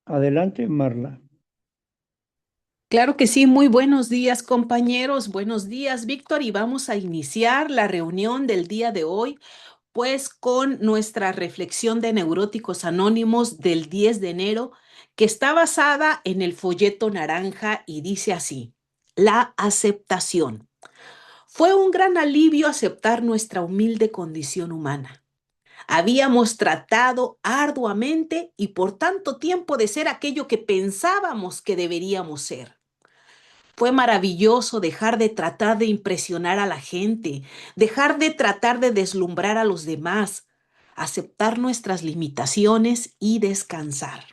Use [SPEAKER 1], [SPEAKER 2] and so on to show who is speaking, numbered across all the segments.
[SPEAKER 1] Adelante, Marla.
[SPEAKER 2] Claro que sí, muy buenos días compañeros, buenos días Víctor y vamos a iniciar la reunión del día de hoy pues con nuestra reflexión de Neuróticos Anónimos del 10 de enero que está basada en el folleto naranja y dice así: la aceptación. Fue un gran alivio aceptar nuestra humilde condición humana. Habíamos tratado arduamente y por tanto tiempo de ser aquello que pensábamos que deberíamos ser. Fue maravilloso dejar de tratar de impresionar a la gente, dejar de tratar de deslumbrar a los demás, aceptar nuestras limitaciones y descansar.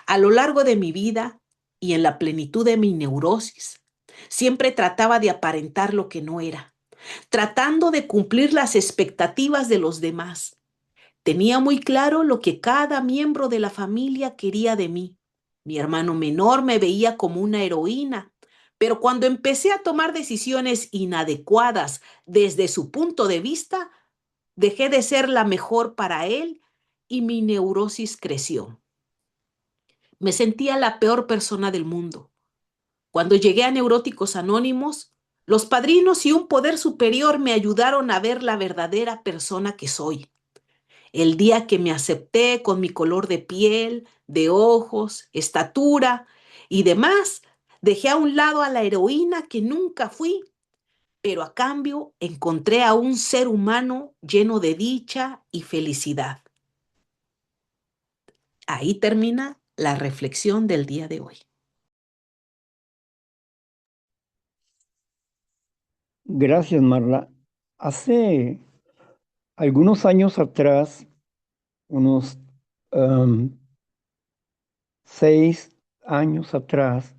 [SPEAKER 2] A lo largo de mi vida y en la plenitud de mi neurosis, siempre trataba de aparentar lo que no era, tratando de cumplir las expectativas de los demás. Tenía muy claro lo que cada miembro de la familia quería de mí. Mi hermano menor me veía como una heroína, pero cuando empecé a tomar decisiones inadecuadas desde su punto de vista, dejé de ser la mejor para él y mi neurosis creció. Me sentía la peor persona del mundo. Cuando llegué a Neuróticos Anónimos, los padrinos y un poder superior me ayudaron a ver la verdadera persona que soy. El día que me acepté con mi color de piel, de ojos, estatura y demás, dejé a un lado a la heroína que nunca fui, pero a cambio encontré a un ser humano lleno de dicha y felicidad. Ahí termina la reflexión del día de hoy.
[SPEAKER 1] Gracias, Marla. Hace algunos años atrás, unos um, 6 años atrás,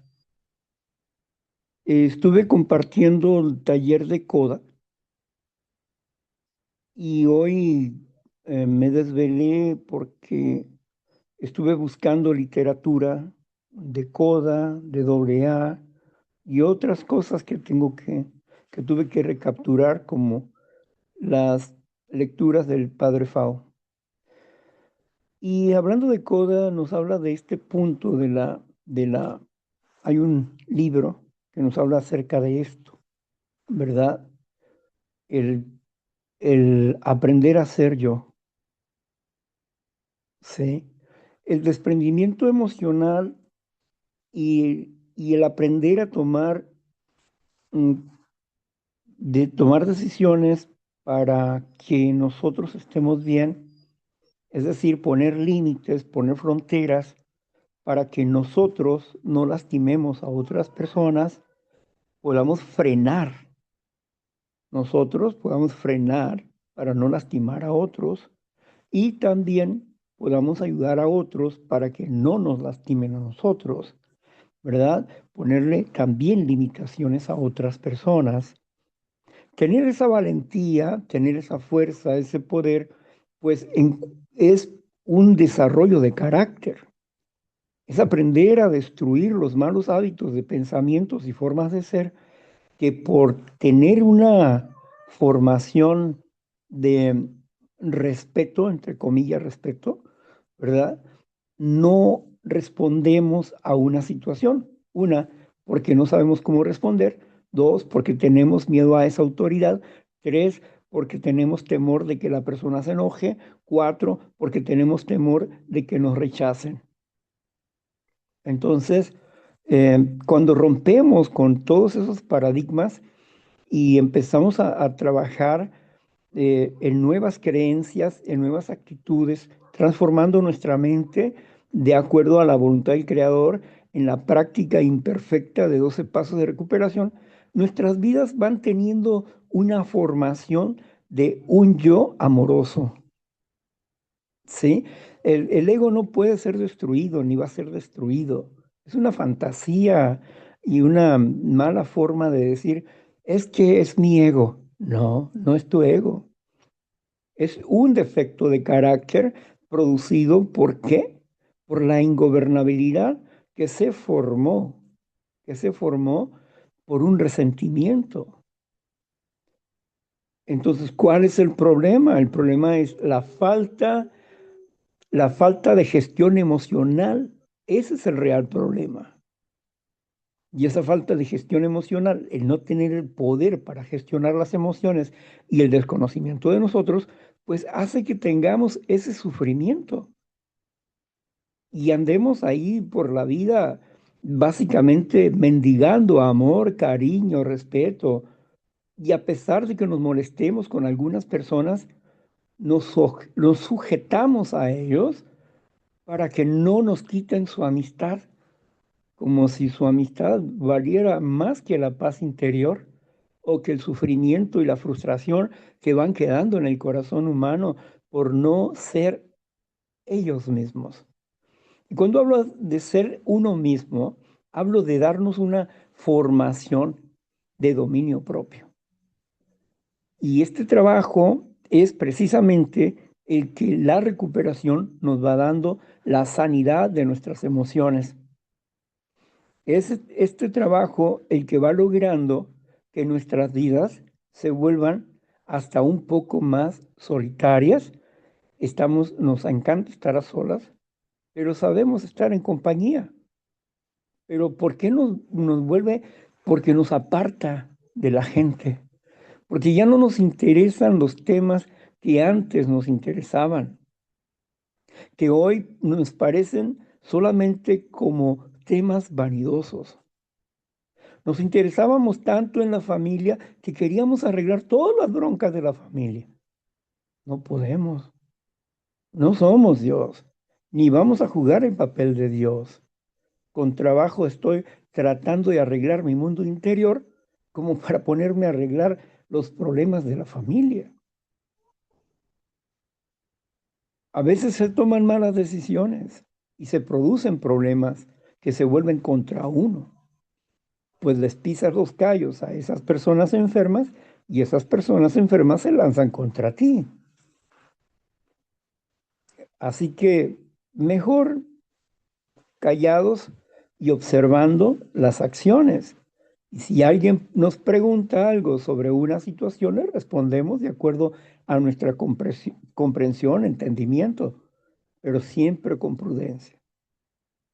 [SPEAKER 1] estuve compartiendo el taller de coda y hoy me desvelé porque estuve buscando literatura de coda, de doble A y otras cosas que tuve que recapturar como las lecturas del Padre Fao. Y hablando de coda, nos habla de este punto hay un libro que nos habla acerca de esto, ¿verdad? El, el aprender a ser yo, ¿sí? El desprendimiento emocional y el aprender a mm, tomar decisiones para que nosotros estemos bien, es decir, poner límites, poner fronteras para que nosotros no lastimemos a otras personas, podamos frenar, nosotros podamos frenar para no lastimar a otros y también podamos ayudar a otros para que no nos lastimen a nosotros, ¿verdad? Ponerle también limitaciones a otras personas. Tener esa valentía, tener esa fuerza, ese poder, pues es un desarrollo de carácter. Es aprender a destruir los malos hábitos de pensamientos y formas de ser que por tener una formación de respeto, entre comillas, respeto, ¿verdad? No respondemos a una situación. Una, porque no sabemos cómo responder. Dos, porque tenemos miedo a esa autoridad. Tres, porque tenemos temor de que la persona se enoje. Cuatro, porque tenemos temor de que nos rechacen. Entonces, cuando rompemos con todos esos paradigmas y empezamos a trabajar en nuevas creencias, en nuevas actitudes, transformando nuestra mente de acuerdo a la voluntad del Creador, en la práctica imperfecta de 12 pasos de recuperación, nuestras vidas van teniendo una formación de un yo amoroso. ¿Sí? El ego no puede ser destruido ni va a ser destruido. Es una fantasía y una mala forma de decir, es que es mi ego. No, no es tu ego. Es un defecto de carácter producido ¿por qué? Por la ingobernabilidad que se formó por un resentimiento. Entonces, ¿cuál es el problema? El problema es la falta de gestión emocional Ese es el real problema. Y esa falta de gestión emocional, el no tener el poder para gestionar las emociones y el desconocimiento de nosotros, pues hace que tengamos ese sufrimiento y andemos ahí por la vida básicamente mendigando amor, cariño, respeto. Y a pesar de que nos molestemos con algunas personas, nos sujetamos a ellos para que no nos quiten su amistad, como si su amistad valiera más que la paz interior o que el sufrimiento y la frustración que van quedando en el corazón humano por no ser ellos mismos. Y cuando hablo de ser uno mismo, hablo de darnos una formación de dominio propio. Y este trabajo es precisamente el que la recuperación nos va dando la sanidad de nuestras emociones. Es este trabajo el que va logrando que nuestras vidas se vuelvan hasta un poco más solitarias. Nos encanta estar a solas, pero sabemos estar en compañía. Pero ¿por qué nos vuelve? Porque nos aparta de la gente, porque ya no nos interesan los temas que antes nos interesaban, que hoy nos parecen solamente como temas vanidosos. Nos interesábamos tanto en la familia que queríamos arreglar todas las broncas de la familia. No podemos, no somos Dios, ni vamos a jugar el papel de Dios. Con trabajo estoy tratando de arreglar mi mundo interior como para ponerme a arreglar los problemas de la familia. A veces se toman malas decisiones y se producen problemas que se vuelven contra uno, pues les pisas los callos a esas personas enfermas y esas personas enfermas se lanzan contra ti. Así que mejor callados y observando las acciones. Y si alguien nos pregunta algo sobre una situación, le respondemos de acuerdo a nuestra comprensión, entendimiento, pero siempre con prudencia.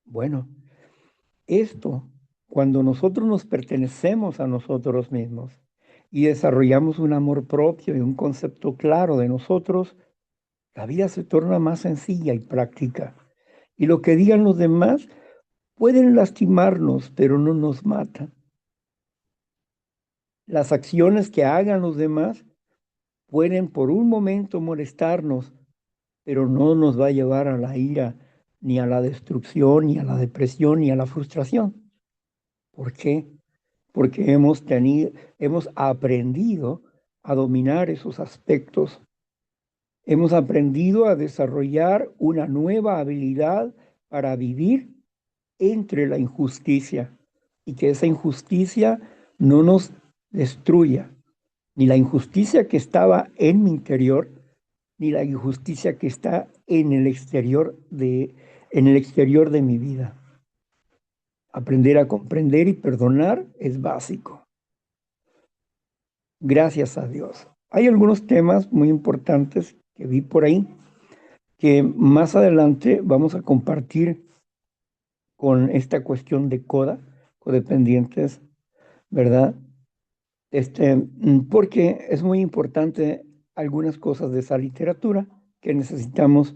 [SPEAKER 1] Bueno, esto, cuando nosotros nos pertenecemos a nosotros mismos y desarrollamos un amor propio y un concepto claro de nosotros, la vida se torna más sencilla y práctica. Y lo que digan los demás pueden lastimarnos, pero no nos matan. Las acciones que hagan los demás pueden por un momento molestarnos, pero no nos va a llevar a la ira, ni a la destrucción, ni a la depresión, ni a la frustración. ¿Por qué? Porque hemos aprendido a dominar esos aspectos. Hemos aprendido a desarrollar una nueva habilidad para vivir entre la injusticia y que esa injusticia no nos destruya, ni la injusticia que estaba en mi interior, ni la injusticia que está en el exterior de mi vida. Aprender a comprender y perdonar es básico. Gracias a Dios. Hay algunos temas muy importantes que vi por ahí que más adelante vamos a compartir con esta cuestión de codependientes, ¿verdad? Porque es muy importante algunas cosas de esa literatura que necesitamos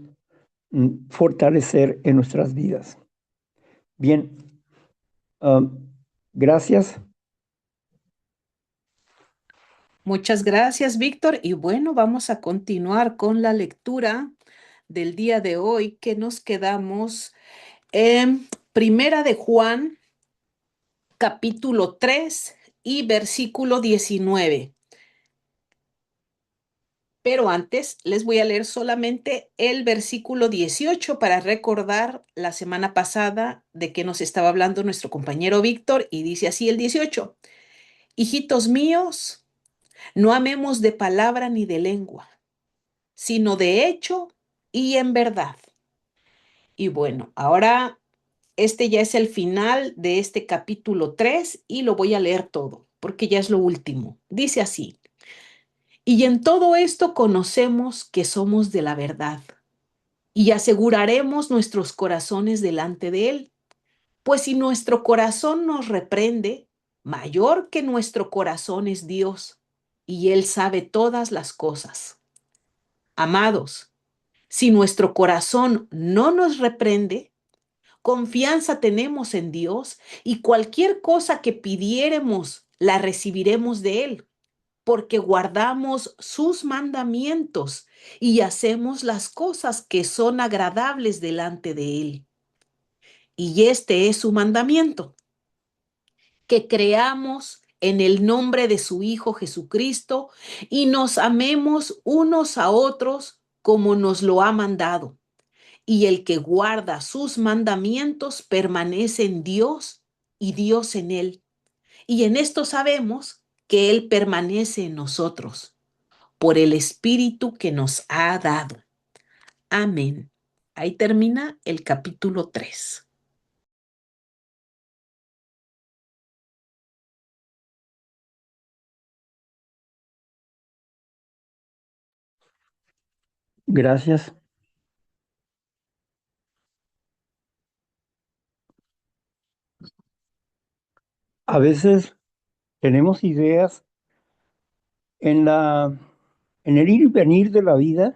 [SPEAKER 1] fortalecer en nuestras vidas. Bien, gracias.
[SPEAKER 2] Muchas gracias, Víctor. Y bueno, vamos a continuar con la lectura del día de hoy, que nos quedamos en Primera de Juan, capítulo 3 y versículo 19. Pero antes les voy a leer solamente el versículo 18 para recordar la semana pasada de que nos estaba hablando nuestro compañero Víctor, y dice así el 18: Hijitos míos, no amemos de palabra ni de lengua, sino de hecho y en verdad. Y bueno, ahora este ya es el final de este capítulo 3 y lo voy a leer todo, porque ya es lo último. Dice así: Y en todo esto conocemos que somos de la verdad y aseguraremos nuestros corazones delante de Él. Pues si nuestro corazón nos reprende, mayor que nuestro corazón es Dios, y Él sabe todas las cosas. Amados, si nuestro corazón no nos reprende, confianza tenemos en Dios y cualquier cosa que pidiéremos la recibiremos de Él, porque guardamos sus mandamientos y hacemos las cosas que son agradables delante de Él. Y este es su mandamiento, que creamos en el nombre de su Hijo Jesucristo y nos amemos unos a otros como nos lo ha mandado. Y el que guarda sus mandamientos permanece en Dios y Dios en él. Y en esto sabemos que Él permanece en nosotros por el Espíritu que nos ha dado. Amén. Ahí termina el capítulo 3.
[SPEAKER 1] Gracias. A veces tenemos ideas en el ir y venir de la vida,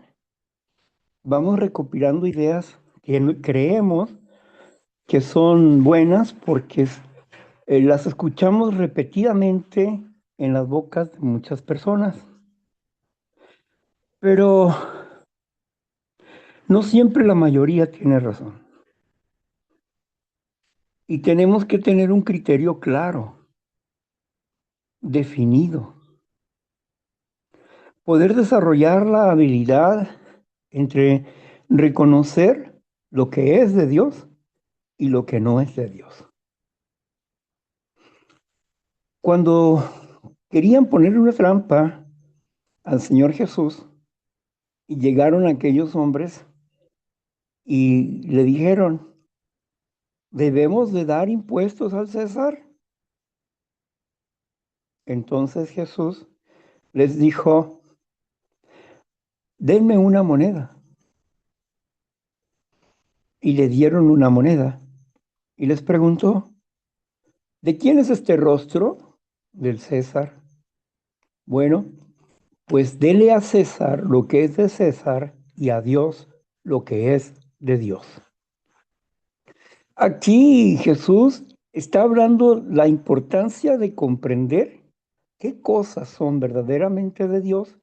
[SPEAKER 1] vamos recopilando ideas que creemos que son buenas porque las escuchamos repetidamente en las bocas de muchas personas. Pero no siempre la mayoría tiene razón. Y tenemos que tener un criterio claro, definido. Poder desarrollar la habilidad entre reconocer lo que es de Dios y lo que no es de Dios. Cuando querían ponerle una trampa al Señor Jesús y llegaron aquellos hombres y le dijeron, ¿debemos de dar impuestos al César? Entonces Jesús les dijo, denme una moneda. Y le dieron una moneda. Y les preguntó, ¿de quién es este rostro? Del César. Bueno, pues dele a César lo que es de César y a Dios lo que es de Dios. Aquí Jesús está hablando la importancia de comprender qué cosas son verdaderamente de Dios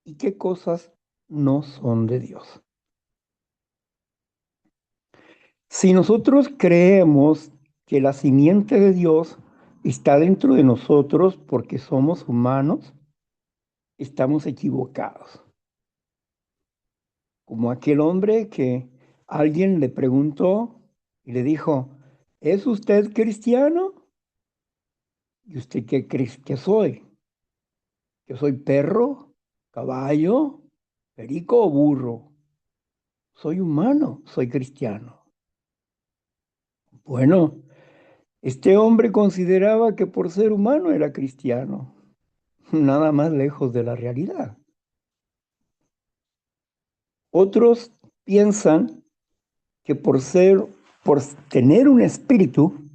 [SPEAKER 1] y qué cosas no son de Dios. Si nosotros creemos que la simiente de Dios está dentro de nosotros porque somos humanos, estamos equivocados. Como aquel hombre que alguien le preguntó y le dijo, ¿es usted cristiano? ¿Y usted qué cree que soy? ¿Que soy perro, caballo, perico o burro? Soy humano, soy cristiano. Bueno, este hombre consideraba que por ser humano era cristiano, nada más lejos de la realidad. Otros piensan que por tener un espíritu,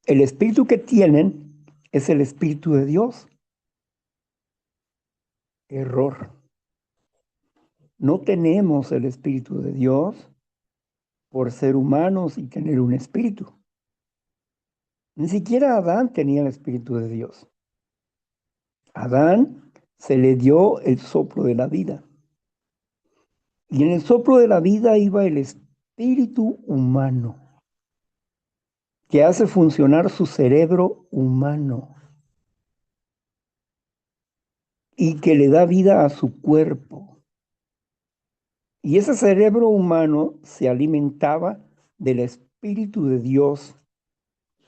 [SPEAKER 1] el espíritu que tienen es el espíritu de Dios. Error. No tenemos el espíritu de Dios por ser humanos y tener un espíritu. Ni siquiera Adán tenía el espíritu de Dios. A Adán se le dio el soplo de la vida. Y en el soplo de la vida iba el espíritu humano, que hace funcionar su cerebro humano y que le da vida a su cuerpo. Y ese cerebro humano se alimentaba del espíritu de Dios.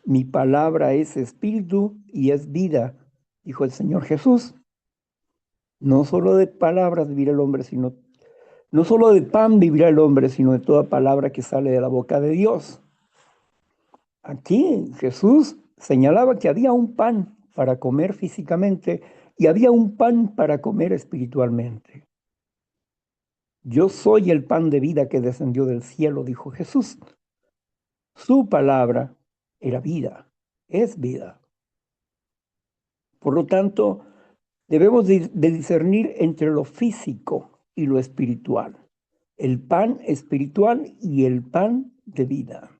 [SPEAKER 1] Mi palabra es espíritu y es vida, dijo el Señor Jesús. No solo de palabras vivirá el hombre, no solo de pan vivirá el hombre, sino de toda palabra que sale de la boca de Dios. Aquí Jesús señalaba que había un pan para comer físicamente y había un pan para comer espiritualmente. Yo soy el pan de vida que descendió del cielo, dijo Jesús. Su palabra era vida, es vida. Por lo tanto, debemos de discernir entre lo físico y lo espiritual, el pan espiritual y el pan de vida.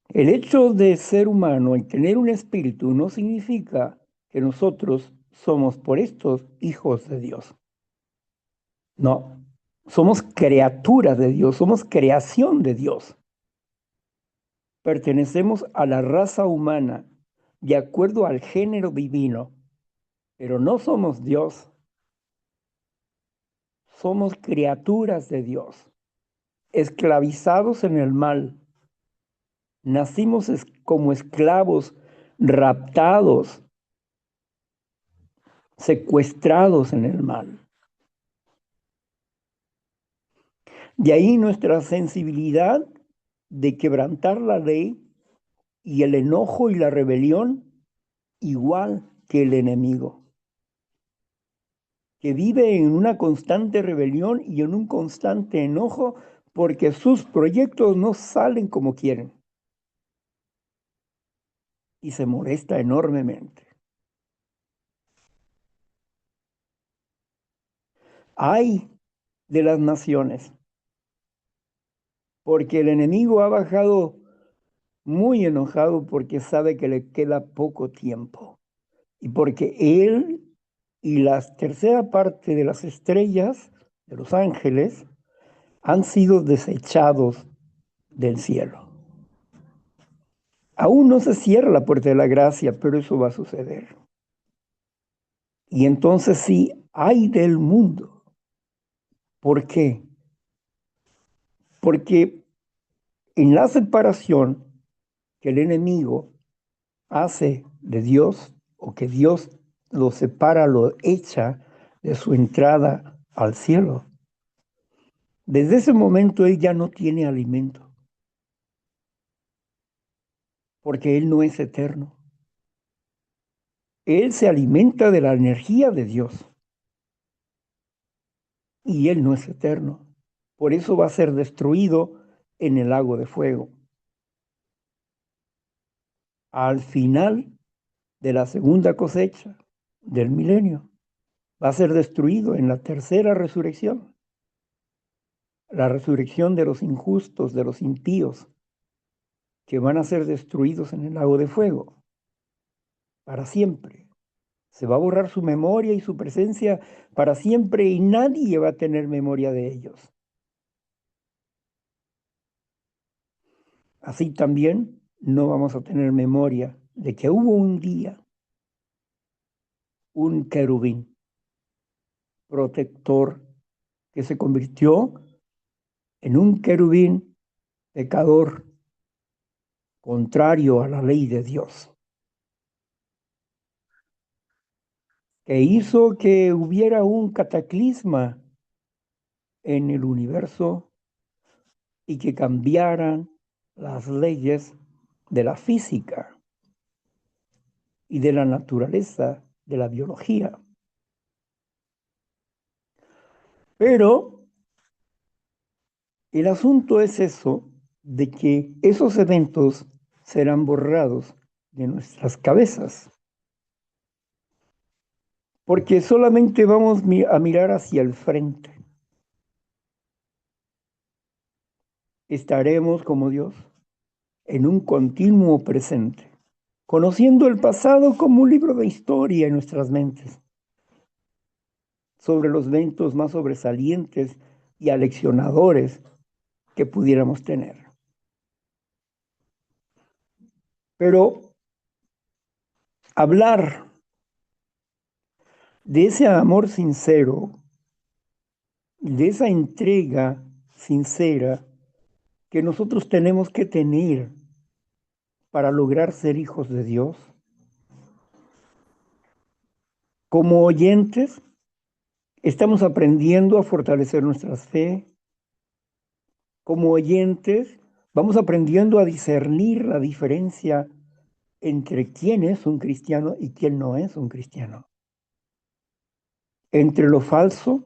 [SPEAKER 1] El hecho de ser humano y tener un espíritu no significa que nosotros somos por estos hijos de Dios. No, somos criaturas de Dios, somos creación de Dios. Pertenecemos a la raza humana de acuerdo al género divino, pero no somos Dios, somos criaturas de Dios, esclavizados en el mal. Nacimos como esclavos, raptados, secuestrados en el mal. De ahí nuestra sensibilidad de quebrantar la ley y el enojo y la rebelión, igual que el enemigo, que vive en una constante rebelión y en un constante enojo porque sus proyectos no salen como quieren y se molesta enormemente. Ay de las naciones, porque el enemigo ha bajado muy enojado porque sabe que le queda poco tiempo y porque él y la tercera parte de las estrellas, de los ángeles, han sido desechados del cielo. Aún no se cierra la puerta de la gracia, pero eso va a suceder. Y entonces sí, hay del mundo. ¿Por qué? Porque en la separación que el enemigo hace de Dios, o que Dios lo separa, lo echa de su entrada al cielo, desde ese momento él ya no tiene alimento, porque él no es eterno. Él se alimenta de la energía de Dios y él no es eterno. Por eso va a ser destruido en el lago de fuego. Al final de la segunda cosecha del milenio, va a ser destruido en la tercera resurrección, la resurrección de los injustos, de los impíos, que van a ser destruidos en el lago de fuego para siempre. Se va a borrar su memoria y su presencia para siempre y nadie va a tener memoria de ellos. Así también no vamos a tener memoria de que hubo un día un querubín protector que se convirtió en un querubín pecador, contrario a la ley de Dios, que hizo que hubiera un cataclisma en el universo y que cambiaran las leyes de la física y de la naturaleza, de la biología. Pero el asunto es eso, de que esos eventos serán borrados de nuestras cabezas, porque solamente vamos a mirar hacia el frente. Estaremos como Dios en un continuo presente, conociendo el pasado como un libro de historia en nuestras mentes, sobre los eventos más sobresalientes y aleccionadores que pudiéramos tener. Pero hablar de ese amor sincero, de esa entrega sincera que nosotros tenemos que tener para lograr ser hijos de Dios, como oyentes, estamos aprendiendo a fortalecer nuestra fe. Como oyentes, vamos aprendiendo a discernir la diferencia entre quién es un cristiano y quién no es un cristiano, entre lo falso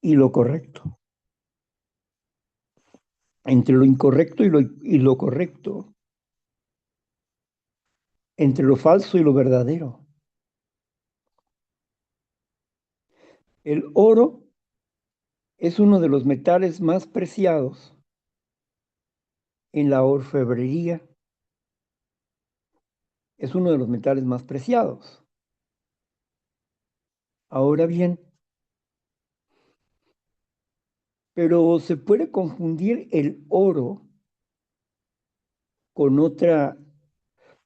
[SPEAKER 1] y lo correcto. entre lo incorrecto y lo correcto, entre lo falso y lo verdadero. El oro es uno de los metales más preciados en la orfebrería. Es uno de los metales más preciados. Ahora bien, pero se puede confundir el oro con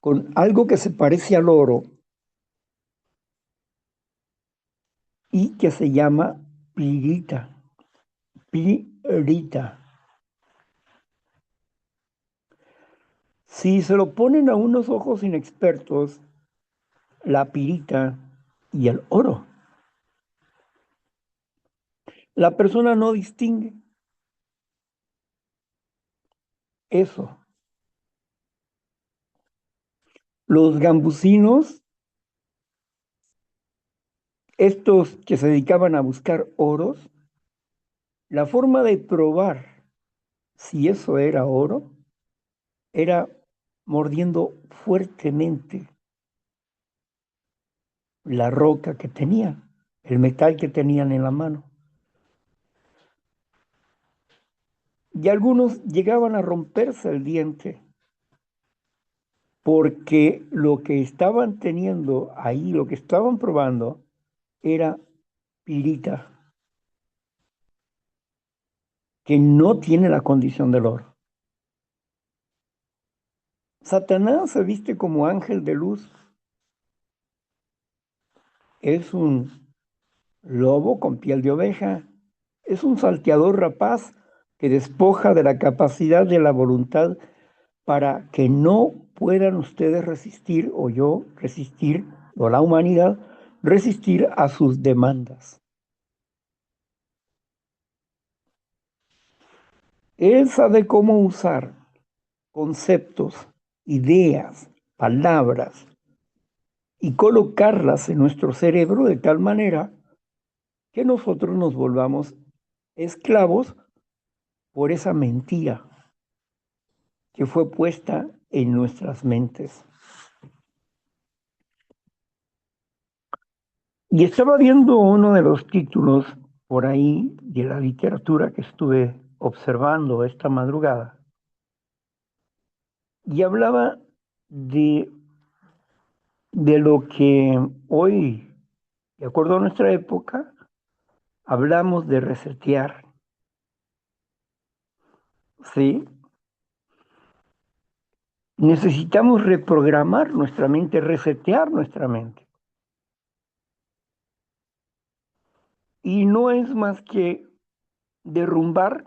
[SPEAKER 1] con algo que se parece al oro y que se llama pirita. Pirita. Si se lo ponen a unos ojos inexpertos, la pirita y el oro, la persona no distingue eso. Los gambusinos, estos que se dedicaban a buscar oros, la forma de probar si eso era oro era mordiendo fuertemente la roca que tenían, el metal que tenían en la mano. Y algunos llegaban a romperse el diente porque lo que estaban teniendo ahí, lo que estaban probando, era pirita, que no tiene la condición del oro. Satanás se viste como ángel de luz. Es un lobo con piel de oveja. Es un salteador rapaz que despoja de la capacidad de la voluntad para que no puedan ustedes resistir, o yo resistir, o la humanidad resistir a sus demandas. Él sabe cómo usar conceptos, ideas, palabras y colocarlas en nuestro cerebro de tal manera que nosotros nos volvamos esclavos por esa mentira que fue puesta en nuestras mentes. Y estaba viendo uno de los títulos por ahí de la literatura que estuve observando esta madrugada y hablaba de lo que hoy, de acuerdo a nuestra época, hablamos de resetear, ¿sí? Necesitamos reprogramar nuestra mente, resetear nuestra mente. Y no es más que derrumbar,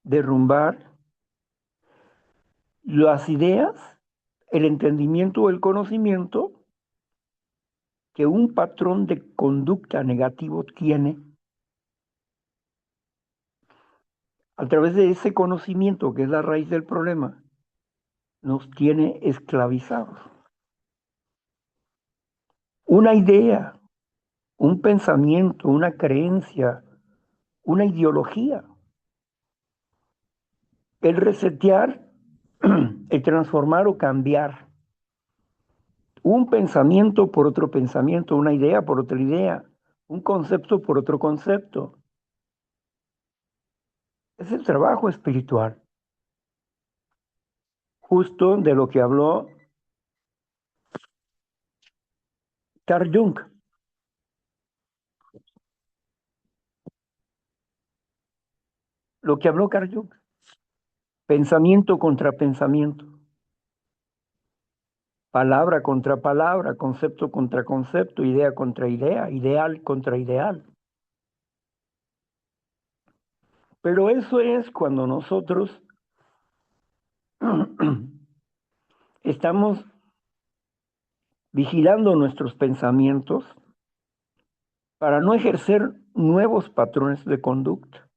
[SPEAKER 1] derrumbar las ideas, el entendimiento o el conocimiento que un patrón de conducta negativo tiene. A través de ese conocimiento, que es la raíz del problema, nos tiene esclavizados. Una idea, un pensamiento, una creencia, una ideología. El resetear, el transformar o cambiar un pensamiento por otro pensamiento, una idea por otra idea, un concepto por otro concepto. Es el trabajo espiritual, justo de lo que habló Carl Jung. Lo que habló Carl Jung. Pensamiento contra pensamiento. Palabra contra palabra, concepto contra concepto, idea contra idea, ideal contra ideal. Pero eso es cuando nosotros estamos vigilando nuestros pensamientos para no ejercer nuevos patrones de conducta.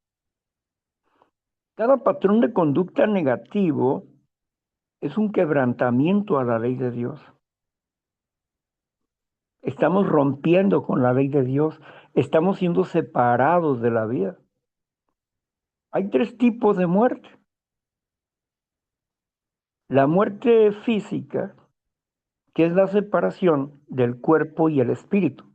[SPEAKER 1] Cada patrón de conducta negativo es un quebrantamiento a la ley de Dios. Estamos rompiendo con la ley de Dios, estamos siendo separados de la vida. Hay tres tipos de muerte. La muerte física, que es la separación del cuerpo y el espíritu.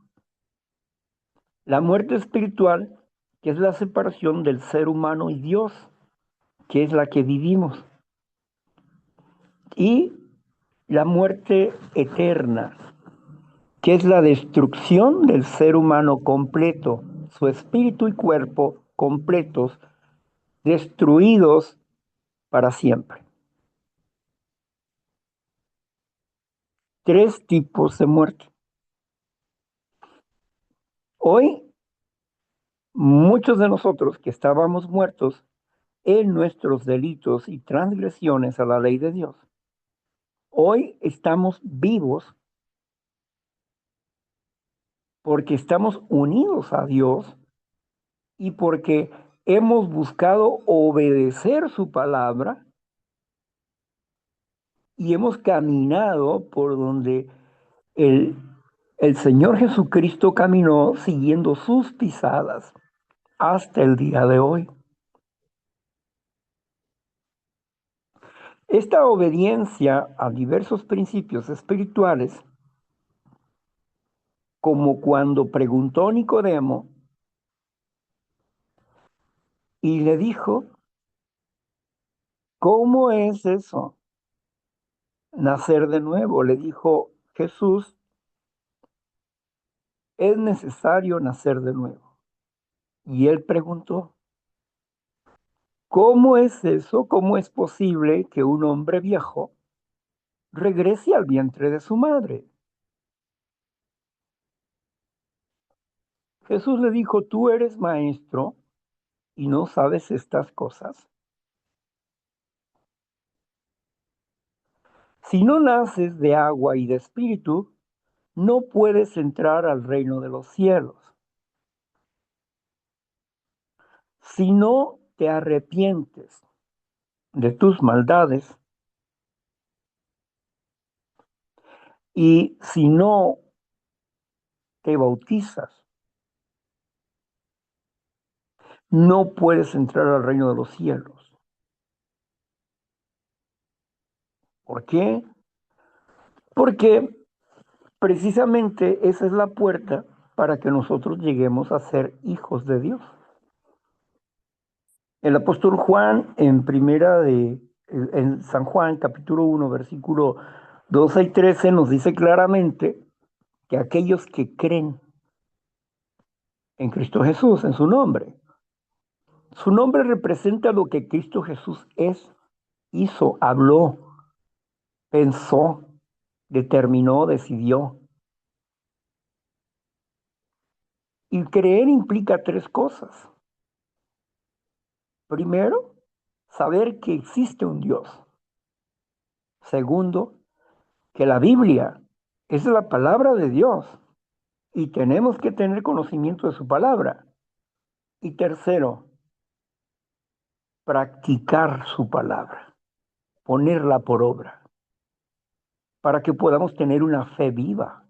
[SPEAKER 1] La muerte espiritual, que es la separación del ser humano y Dios, que es la que vivimos. Y la muerte eterna, que es la destrucción del ser humano completo, su espíritu y cuerpo completos, destruidos para siempre. Tres tipos de muerte. Hoy, muchos de nosotros que estábamos muertos en nuestros delitos y transgresiones a la ley de Dios, hoy estamos vivos porque estamos unidos a Dios y porque hemos buscado obedecer su palabra y hemos caminado por donde el, el Señor Jesucristo caminó siguiendo sus pisadas hasta el día de hoy. Esta obediencia a diversos principios espirituales, como cuando preguntó Nicodemo y le dijo, ¿cómo es eso? Nacer de nuevo. Le dijo Jesús, es necesario nacer de nuevo. Y él preguntó, ¿cómo es eso? ¿Cómo es posible que un hombre viejo regrese al vientre de su madre? Jesús le dijo, tú eres maestro y no sabes estas cosas. Si no naces de agua y de espíritu, no puedes entrar al reino de los cielos. Si no te arrepientes de tus maldades y si no te bautizas, no puedes entrar al reino de los cielos. ¿Por qué? Porque precisamente esa es la puerta para que nosotros lleguemos a ser hijos de Dios. El apóstol Juan en San Juan, capítulo 1, versículo 12 y 13, nos dice claramente que aquellos que creen en Cristo Jesús, en su nombre representa lo que Cristo Jesús es, hizo, habló, pensó, determinó, decidió. Y creer implica tres cosas. Primero, saber que existe un Dios. Segundo, que la Biblia es la palabra de Dios y tenemos que tener conocimiento de su palabra. Y tercero, practicar su palabra, ponerla por obra, para que podamos tener una fe viva.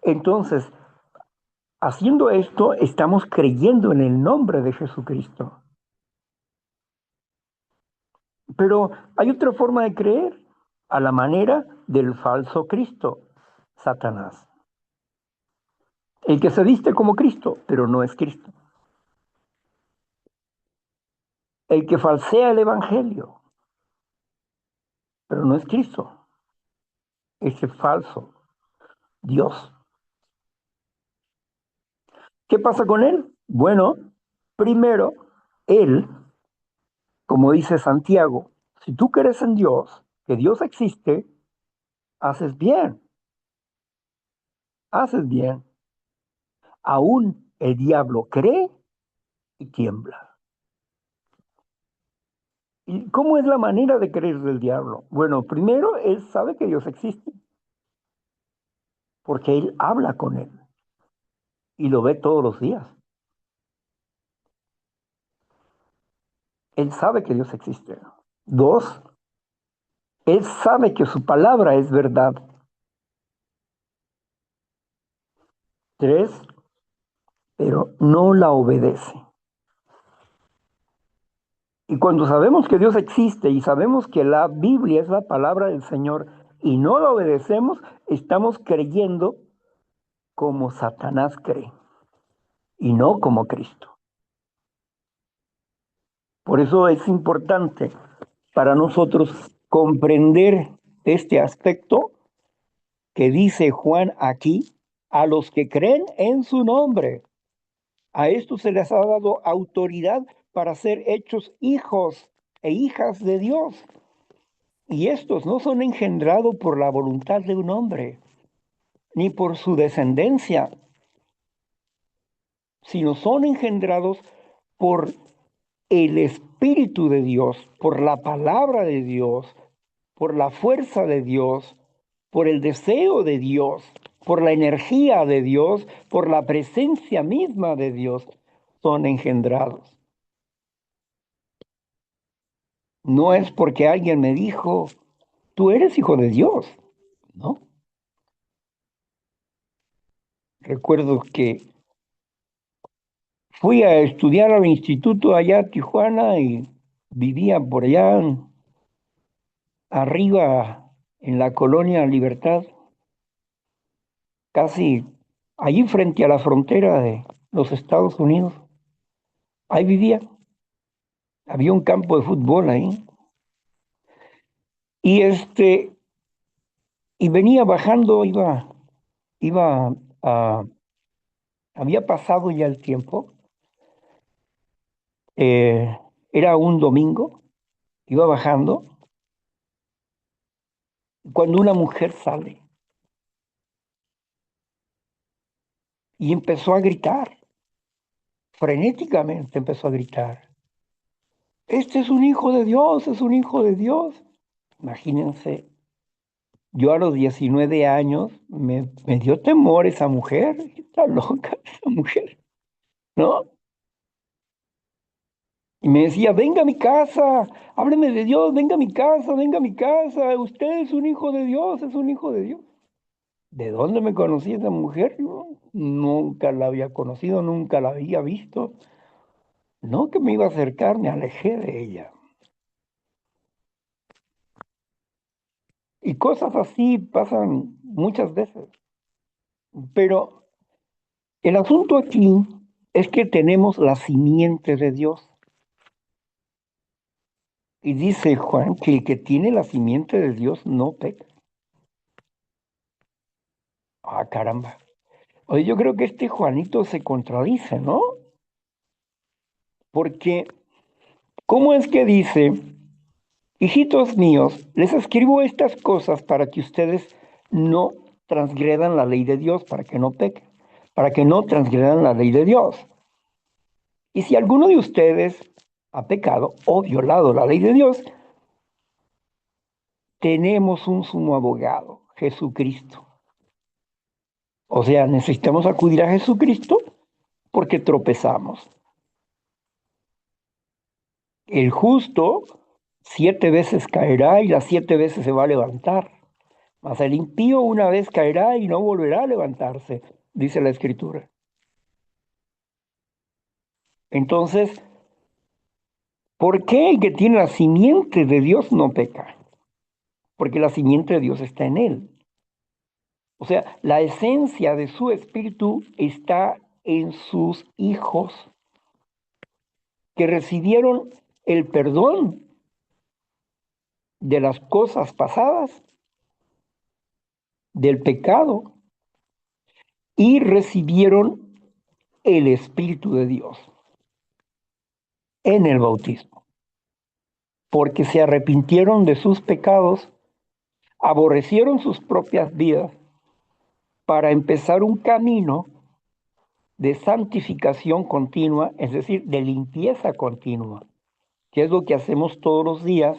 [SPEAKER 1] Entonces, haciendo esto, estamos creyendo en el nombre de Jesucristo. Pero hay otra forma de creer, a la manera del falso Cristo, Satanás. El que se viste como Cristo, pero no es Cristo. El que falsea el Evangelio, pero no es Cristo. Ese falso Dios. ¿Qué pasa con él? Bueno, primero, él, como dice Santiago, si tú crees en Dios, que Dios existe, haces bien, haces bien. Aún el diablo cree y tiembla. ¿Y cómo es la manera de creer del diablo? Bueno, primero, él sabe que Dios existe, porque él habla con él y lo ve todos los días. Él sabe que Dios existe. Dos, él sabe que su palabra es verdad. Tres, pero no la obedece. Y cuando sabemos que Dios existe y sabemos que la Biblia es la palabra del Señor y no la obedecemos, estamos creyendo como Satanás cree y no como Cristo. Por eso es importante para nosotros comprender este aspecto que dice Juan aquí, a los que creen en su nombre. A estos se les ha dado autoridad para ser hechos hijos e hijas de Dios. Y estos no son engendrados por la voluntad de un hombre, ni por su descendencia, sino son engendrados por el Espíritu de Dios, por la palabra de Dios, por la fuerza de Dios, por el deseo de Dios, por la energía de Dios, por la presencia misma de Dios, son engendrados. No es porque alguien me dijo, tú eres hijo de Dios, ¿no? Recuerdo que fui a estudiar al instituto allá a Tijuana y vivía por allá arriba en la colonia Libertad, casi allí frente a la frontera de los Estados Unidos. Ahí vivía, había un campo de fútbol ahí. Y y venía bajando, iba a, había pasado ya el tiempo, eh, era un domingo, iba bajando, cuando una mujer sale y empezó a gritar, frenéticamente empezó a gritar. Este es un hijo de Dios, es un hijo de Dios. Imagínense, yo a los 19 años me dio temor esa mujer, está loca esa mujer, ¿no? Y me decía, venga a mi casa, hábleme de Dios, venga a mi casa, usted es un hijo de Dios, es un hijo de Dios. ¿De dónde me conocí esa mujer? Yo nunca la había conocido, nunca la había visto. No que me iba a acercar, me alejé de ella. Y cosas así pasan muchas veces. Pero el asunto aquí es que tenemos la simiente de Dios. Y dice Juan que el que tiene la simiente de Dios no peca. Ah, caramba. Oye, yo creo que este Juanito se contradice, ¿no? Porque, ¿cómo es que dice, hijitos míos, les escribo estas cosas para que ustedes no transgredan la ley de Dios, para que no pequen, para que no transgredan la ley de Dios? Y si alguno de ustedes ha pecado o violado la ley de Dios, tenemos un sumo abogado, Jesucristo. O sea, necesitamos acudir a Jesucristo porque tropezamos. El justo 7 veces caerá y las 7 veces se va a levantar. Mas el impío una vez caerá y no volverá a levantarse, dice la Escritura. Entonces, ¿por qué el que tiene la simiente de Dios no peca? Porque la simiente de Dios está en él. O sea, la esencia de su espíritu está en sus hijos que recibieron el perdón de las cosas pasadas, del pecado, y recibieron el Espíritu de Dios en el bautismo, porque se arrepintieron de sus pecados, aborrecieron sus propias vidas para empezar un camino de santificación continua, es decir, de limpieza continua, que es lo que hacemos todos los días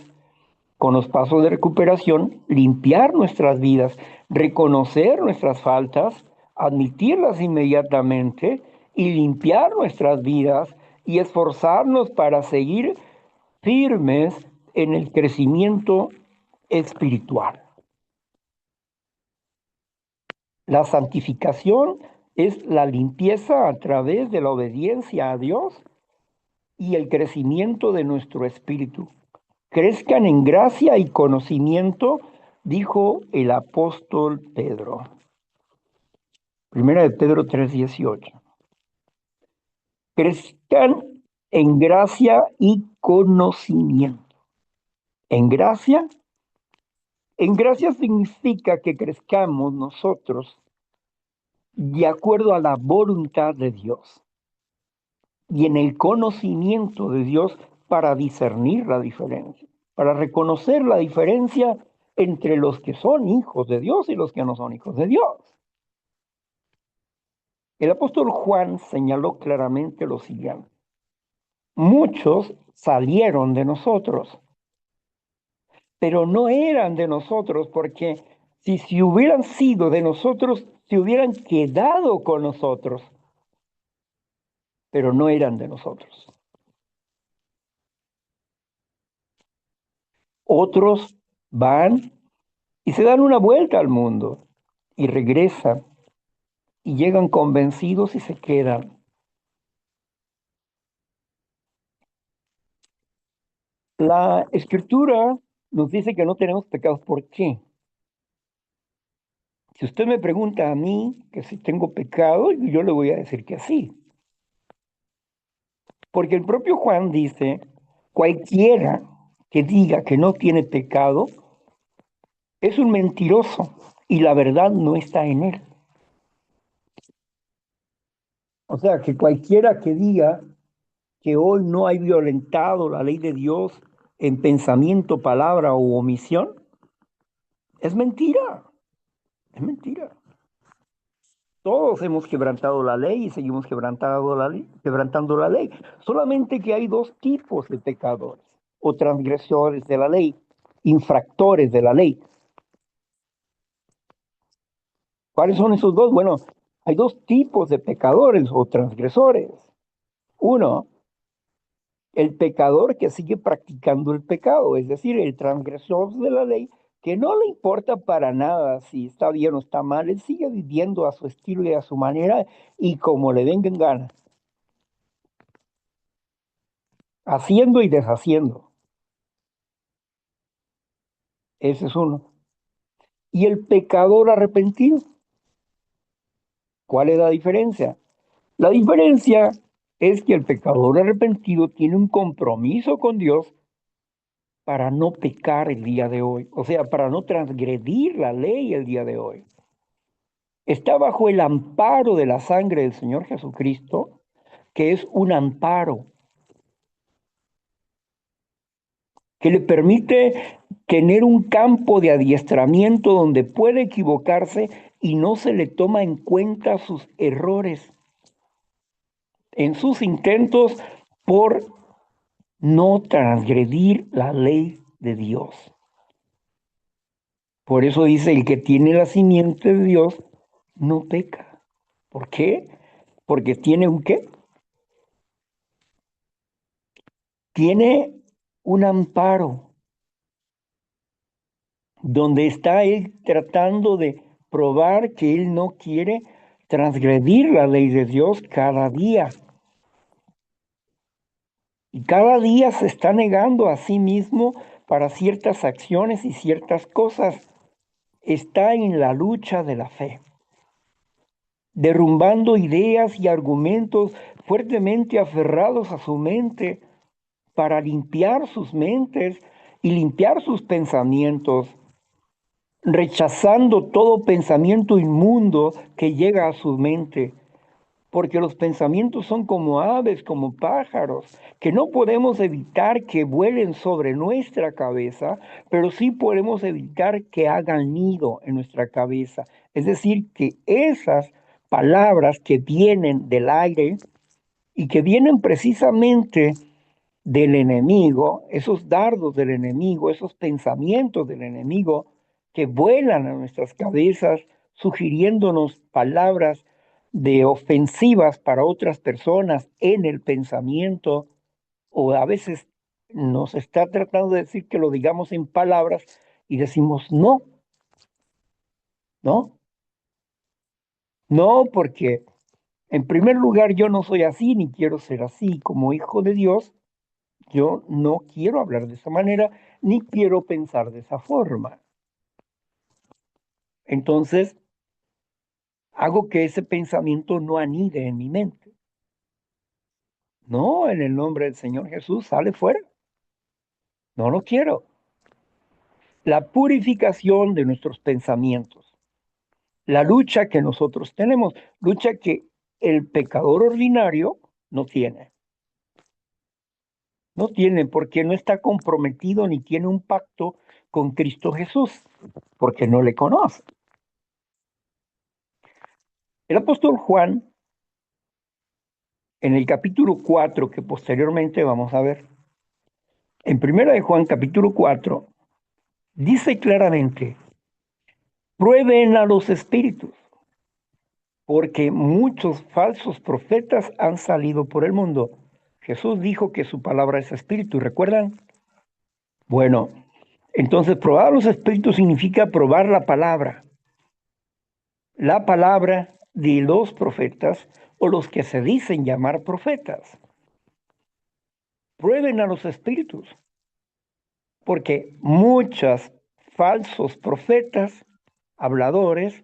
[SPEAKER 1] con los pasos de recuperación, limpiar nuestras vidas, reconocer nuestras faltas, admitirlas inmediatamente y limpiar nuestras vidas y esforzarnos para seguir firmes en el crecimiento espiritual. La santificación es la limpieza a través de la obediencia a Dios y el crecimiento de nuestro espíritu. Crezcan en gracia y conocimiento, dijo el apóstol Pedro. Primera de Pedro 3:18. Crezcan en gracia y conocimiento. En gracia, significa que crezcamos nosotros de acuerdo a la voluntad de Dios y en el conocimiento de Dios para discernir la diferencia, para reconocer la diferencia entre los que son hijos de Dios y los que no son hijos de Dios. El apóstol Juan señaló claramente lo siguiente: muchos salieron de nosotros, pero no eran de nosotros, porque si hubieran sido de nosotros, se hubieran quedado con nosotros, pero no eran de nosotros. Otros van y se dan una vuelta al mundo y regresan y llegan convencidos y se quedan. La escritura nos dice que no tenemos pecados. ¿Por qué? Si usted me pregunta a mí que si tengo pecado, yo le voy a decir que sí. Porque el propio Juan dice, cualquiera que diga que no tiene pecado es un mentiroso y la verdad no está en él. O sea, que cualquiera que diga que hoy no hay violentado la ley de Dios en pensamiento, palabra o omisión, es mentira, es mentira. Todos hemos quebrantado la ley y seguimos quebrantando la ley. Solamente que hay dos tipos de pecadores o transgresores de la ley, infractores de la ley. ¿Cuáles son esos dos? Bueno, hay dos tipos de pecadores o transgresores. Uno, el pecador que sigue practicando el pecado, es decir, el transgresor de la ley, que no le importa para nada si está bien o está mal, él sigue viviendo a su estilo y a su manera y como le venga en gana, haciendo y deshaciendo. Ese es uno. Y el pecador arrepentido, ¿cuál es la diferencia? La diferencia es que el pecador arrepentido tiene un compromiso con Dios para no pecar el día de hoy, o sea, para no transgredir la ley el día de hoy. Está bajo el amparo de la sangre del Señor Jesucristo, que es un amparo que le permite tener un campo de adiestramiento donde puede equivocarse y no se le toma en cuenta sus errores en sus intentos por no transgredir la ley de Dios. Por eso dice, el que tiene la simiente de Dios no peca. ¿Por qué? Porque tiene un qué? Tiene un amparo donde está él tratando de probar que él no quiere transgredir la ley de Dios cada día. Y cada día se está negando a sí mismo para ciertas acciones y ciertas cosas. Está en la lucha de la fe, derrumbando ideas y argumentos fuertemente aferrados a su mente para limpiar sus mentes y limpiar sus pensamientos, rechazando todo pensamiento inmundo que llega a su mente, porque los pensamientos son como aves, como pájaros, que no podemos evitar que vuelen sobre nuestra cabeza, pero sí podemos evitar que hagan nido en nuestra cabeza. Es decir, que esas palabras que vienen del aire y que vienen precisamente del enemigo, esos dardos del enemigo, esos pensamientos del enemigo que vuelan a nuestras cabezas, sugiriéndonos palabras de ofensivas para otras personas en el pensamiento, o a veces nos está tratando de decir que lo digamos en palabras y decimos no, no, no, porque En primer lugar, yo no soy así ni quiero ser así. Como hijo de Dios, yo no quiero hablar de esa manera ni quiero pensar de esa forma. Entonces, hago que ese pensamiento no anide en mi mente. No, en el nombre del Señor Jesús, sale fuera. No lo quiero. La purificación de nuestros pensamientos. La lucha que nosotros tenemos, lucha que el pecador ordinario no tiene. No tiene porque no está comprometido ni tiene un pacto con Cristo Jesús, porque no le conoce. El apóstol Juan, en el capítulo 4, que posteriormente vamos a ver, en primera de Juan capítulo 4, dice claramente, prueben a los espíritus, porque muchos falsos profetas han salido por el mundo. Jesús dijo que su palabra es espíritu, ¿recuerdan? Bueno, entonces probar los espíritus significa probar la palabra de los profetas o los que se dicen llamar profetas. Prueben a los espíritus, porque muchos falsos profetas, habladores,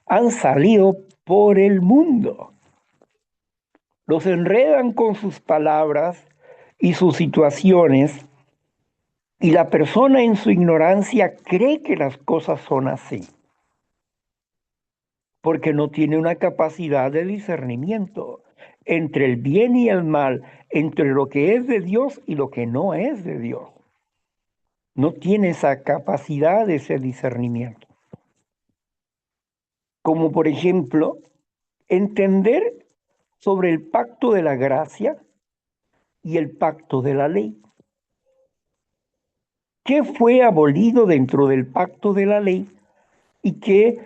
[SPEAKER 1] han salido por el mundo. Los enredan con sus palabras y sus situaciones, y la persona en su ignorancia cree que las cosas son así, porque no tiene una capacidad de discernimiento entre el bien y el mal, entre lo que es de Dios y lo que no es de Dios. No tiene esa capacidad, ese discernimiento. Como por ejemplo, entender sobre el pacto de la gracia y el pacto de la ley. ¿Qué fue abolido dentro del pacto de la ley y qué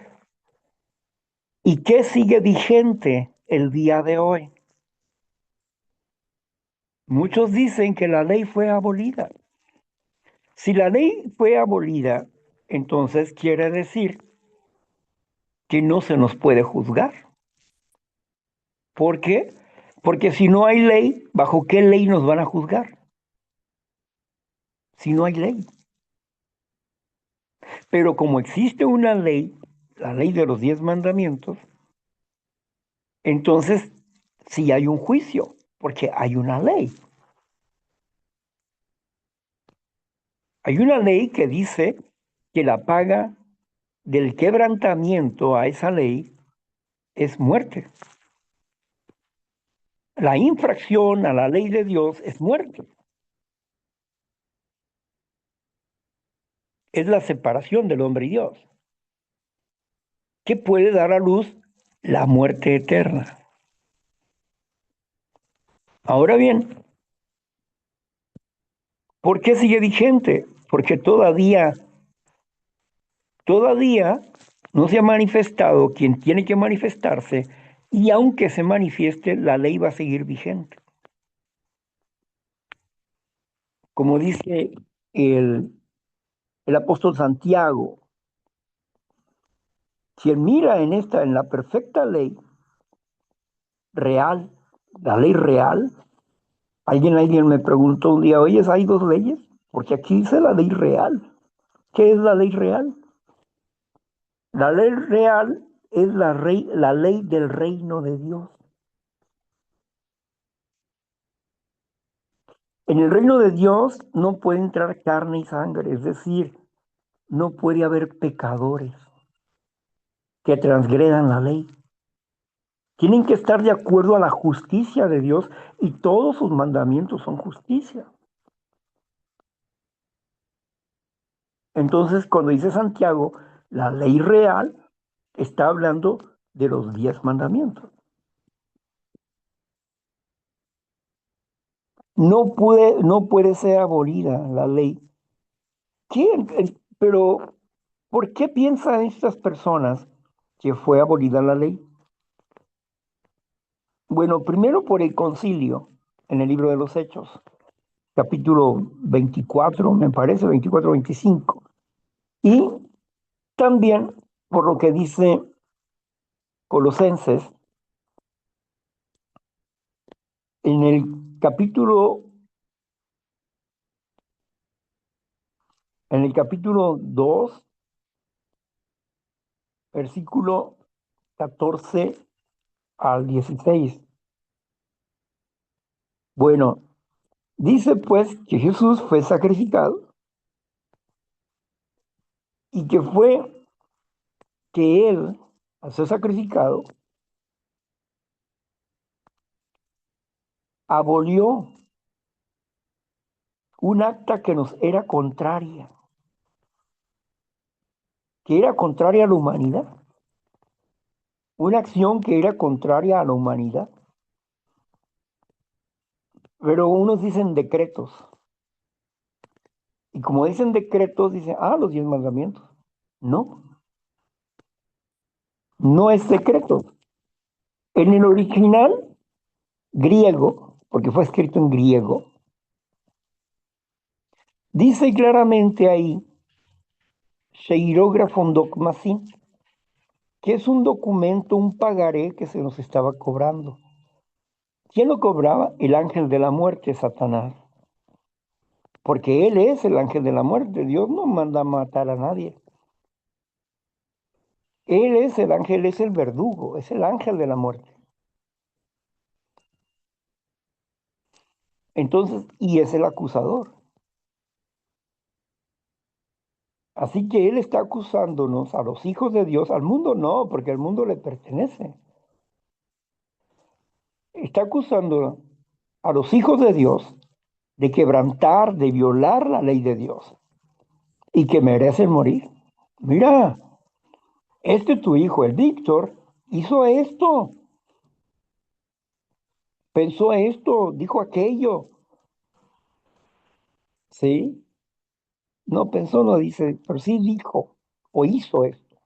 [SPEAKER 1] sigue vigente el día de hoy? Muchos dicen que la ley fue abolida. Si la ley fue abolida, entonces quiere decir que no se nos puede juzgar. ¿Por qué? Porque si no hay ley, ¿bajo qué ley nos van a juzgar? Si no hay ley. Pero como existe una ley, la ley de los 10 mandamientos, entonces sí hay un juicio, porque hay una ley. Hay una ley que dice que la paga del quebrantamiento a esa ley es muerte. La infracción a la ley de Dios es muerte. Es la separación del hombre y Dios, que puede dar a luz la muerte eterna. Ahora bien, ¿por qué sigue vigente? Porque todavía no se ha manifestado quien tiene que manifestarse, y aunque se manifieste, la ley va a seguir vigente. Como dice el, el apóstol Santiago, quien mira en la perfecta ley real, la ley real, alguien me preguntó un día, oye, ¿hay dos leyes? Porque aquí dice la ley real. ¿Qué es la ley real? La ley real es la ley del reino de Dios. En el reino de Dios no puede entrar carne y sangre, es decir, no puede haber pecadores que transgredan la ley. Tienen que estar de acuerdo a la justicia de Dios y todos sus mandamientos son justicia. Entonces, cuando dice Santiago, la ley real está hablando de los 10 mandamientos. No puede ser abolida la ley. Pero, ¿por qué piensan estas personas que fue abolida la ley? Bueno, primero por el concilio en el libro de los Hechos, capítulo 24, me parece, 24-25. Y también por lo que dice Colosenses, En el capítulo, en el capítulo 2, versículo 14 al 16. Bueno, dice pues que Jesús fue sacrificado y que fue que él, al ser sacrificado, abolió un acta que nos era contraria, que era contraria a la humanidad, una acción que era contraria a la humanidad. Pero unos dicen decretos, y como dicen decretos, dicen, los 10 mandamientos. No, no es decreto. En el original griego, porque fue escrito en griego, dice claramente ahí, Sheirógrafon Dogmasin, que es un documento, un pagaré que se nos estaba cobrando. ¿Quién lo cobraba? El ángel de la muerte, Satanás. Porque él es el ángel de la muerte. Dios no manda a matar a nadie. Él es el ángel, es el verdugo, es el ángel de la muerte. Entonces, y es el acusador. Así que él está acusándonos a los hijos de Dios, al mundo no, porque al mundo le pertenece. Está acusando a los hijos de Dios de quebrantar, de violar la ley de Dios y que merecen morir. Mira, tu hijo, el Víctor, hizo esto, pensó esto, dijo aquello. ¿Sí? No pensó, no dice, pero sí dijo o hizo esto.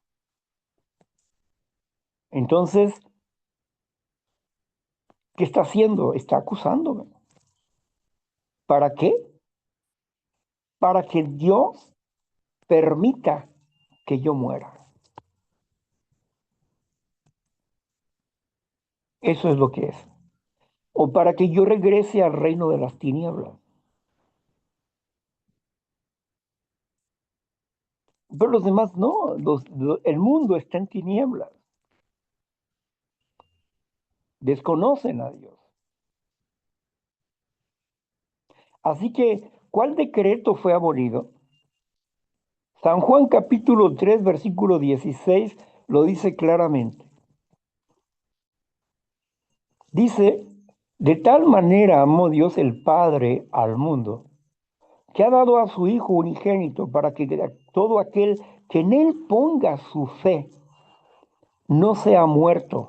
[SPEAKER 1] Entonces, ¿qué está haciendo? Está acusándome. ¿Para qué? Para que Dios permita que yo muera. Eso es lo que es. O para que yo regrese al reino de las tinieblas. Pero los demás no, el mundo está en tinieblas, desconocen a Dios. Así que, ¿cuál decreto fue abolido? San Juan capítulo 3 versículo 16 lo dice claramente. Dice, de tal manera amó Dios el Padre al mundo, que ha dado a su Hijo unigénito para que todo aquel que en él ponga su fe no sea muerto,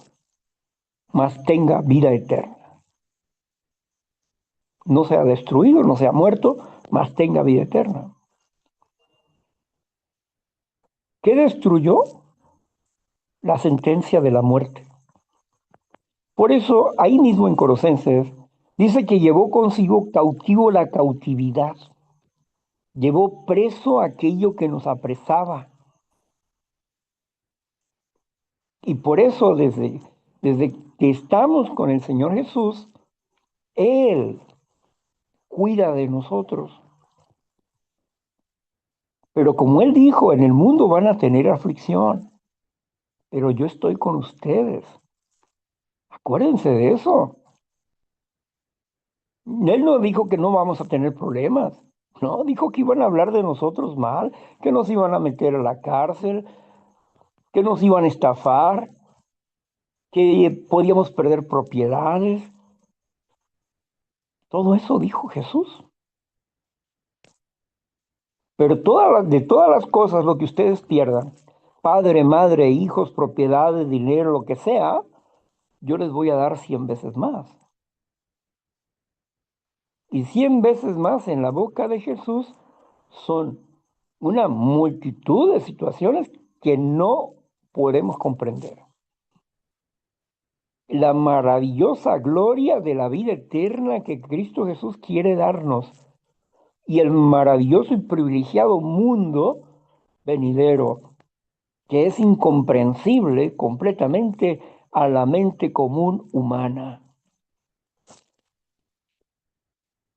[SPEAKER 1] mas tenga vida eterna. No sea destruido, no sea muerto, mas tenga vida eterna. ¿Qué destruyó? La sentencia de la muerte. Por eso, ahí mismo en Colosenses, dice que llevó consigo cautivo la cautividad, llevó preso aquello que nos apresaba. Y por eso, desde que estamos con el Señor Jesús, Él cuida de nosotros. Pero como Él dijo, en el mundo van a tener aflicción, pero yo estoy con ustedes. Acuérdense de eso. Él no dijo que no vamos a tener problemas. No, dijo que iban a hablar de nosotros mal, que nos iban a meter a la cárcel, que nos iban a estafar, que podíamos perder propiedades. Todo eso dijo Jesús. Pero de todas las cosas, lo que ustedes pierdan, padre, madre, hijos, propiedades, dinero, lo que sea, yo les voy a dar 100 veces más. Y 100 veces más en la boca de Jesús son una multitud de situaciones que no podemos comprender. La maravillosa gloria de la vida eterna que Cristo Jesús quiere darnos y el maravilloso y privilegiado mundo venidero, que es incomprensible completamente a la mente común humana.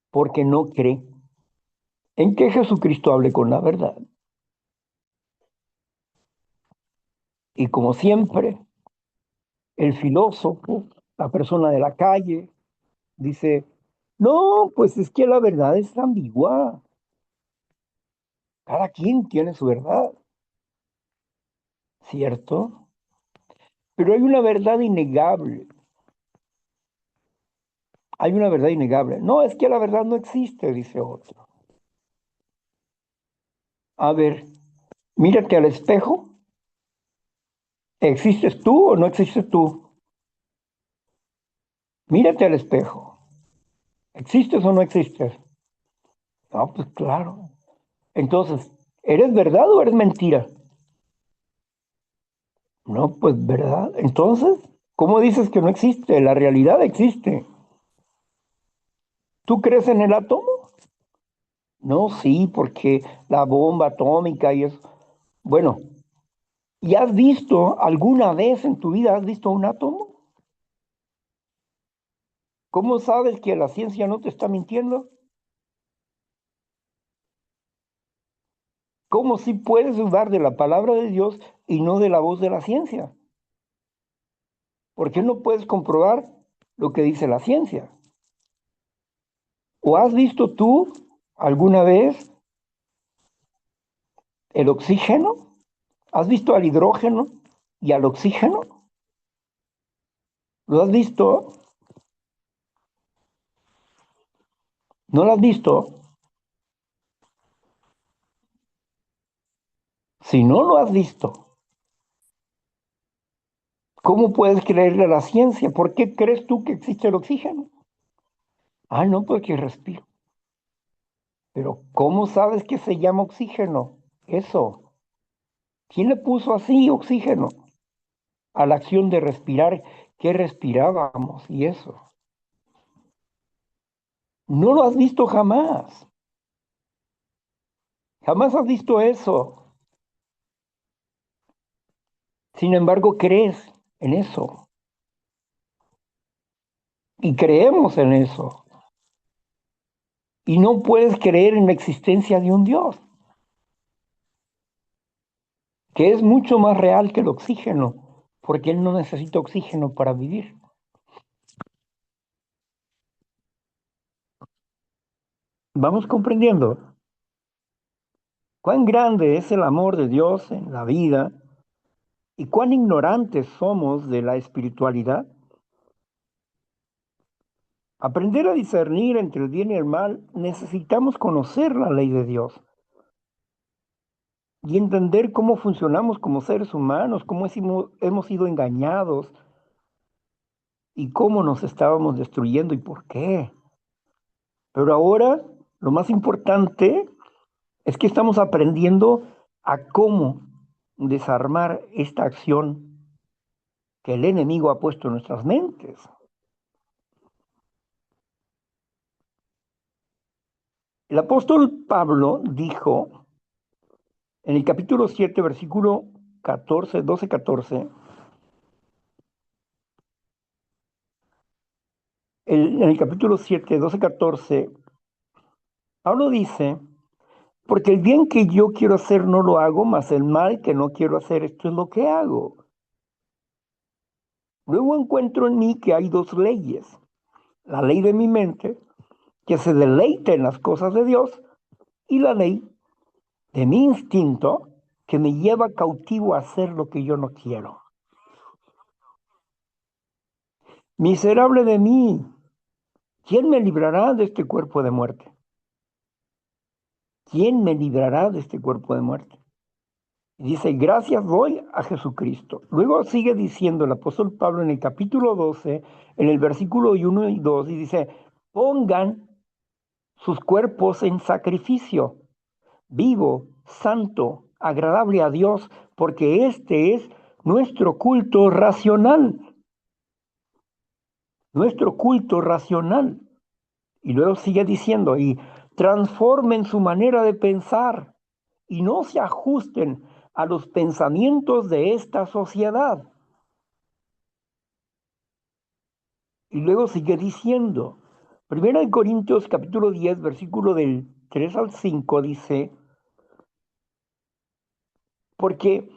[SPEAKER 1] porque no cree en que Jesucristo hable con la verdad. Y como siempre, el filósofo, la persona de la calle, dice, no, pues es que la verdad es ambigua. Cada quien tiene su verdad, ¿cierto? Pero hay una verdad innegable. Hay una verdad innegable. No, es que la verdad no existe, dice otro. A ver, mírate al espejo. ¿Existes tú o no existes tú? Mírate al espejo. ¿Existes o no existes? No, pues claro. Entonces, ¿eres verdad o eres mentira? No, pues verdad. Entonces, ¿cómo dices que no existe? La realidad existe. ¿Tú crees en el átomo? No, sí, porque la bomba atómica y eso. Bueno, ¿y has visto alguna vez en tu vida, has visto un átomo? ¿Cómo sabes que la ciencia no te está mintiendo? ¿Cómo si puedes dudar de la palabra de Dios y no de la voz de la ciencia? ¿Por qué no puedes comprobar lo que dice la ciencia? ¿O has visto tú alguna vez el oxígeno? ¿Has visto al hidrógeno y al oxígeno? ¿Lo has visto? ¿No lo has visto? Si no lo has visto, ¿cómo puedes creerle a la ciencia? ¿Por qué crees tú que existe el oxígeno? Ah, no, porque respiro. Pero ¿cómo sabes que se llama oxígeno? Eso. ¿Quién le puso así oxígeno? A la acción de respirar, que respirábamos y eso. No lo has visto jamás. Jamás has visto eso. Sin embargo, crees en eso. Y creemos en eso. Y no puedes creer en la existencia de un Dios, que es mucho más real que el oxígeno, porque Él no necesita oxígeno para vivir. Vamos comprendiendo cuán grande es el amor de Dios en la vida y cuán ignorantes somos de la espiritualidad. Aprender a discernir entre el bien y el mal, necesitamos conocer la ley de Dios y entender cómo funcionamos como seres humanos, cómo hemos sido engañados y cómo nos estábamos destruyendo y por qué. Pero ahora lo más importante es que estamos aprendiendo a cómo desarmar esta acción que el enemigo ha puesto en nuestras mentes. El apóstol Pablo dijo en el capítulo 7, versículo 14, 12, 14, en el capítulo 7, 12, 14, Pablo dice, porque el bien que yo quiero hacer no lo hago, mas el mal que no quiero hacer, esto es lo que hago. Luego encuentro en mí que hay dos leyes. La ley de mi mente, que se deleita en las cosas de Dios, y la ley de mi instinto, que me lleva cautivo a hacer lo que yo no quiero. Miserable de mí, ¿quién me librará de este cuerpo de muerte? ¿Quién me librará de este cuerpo de muerte? Y dice, gracias doy a Jesucristo. Luego sigue diciendo el apóstol Pablo en el capítulo 12, en el versículo 1 y 2, y dice, pongan sus cuerpos en sacrificio, vivo, santo, agradable a Dios, porque este es nuestro culto racional, nuestro culto racional. Y luego sigue diciendo, y transformen su manera de pensar y no se ajusten a los pensamientos de esta sociedad. Y luego sigue diciendo, Primera de Corintios capítulo 10, versículo del 3 al 5 dice, porque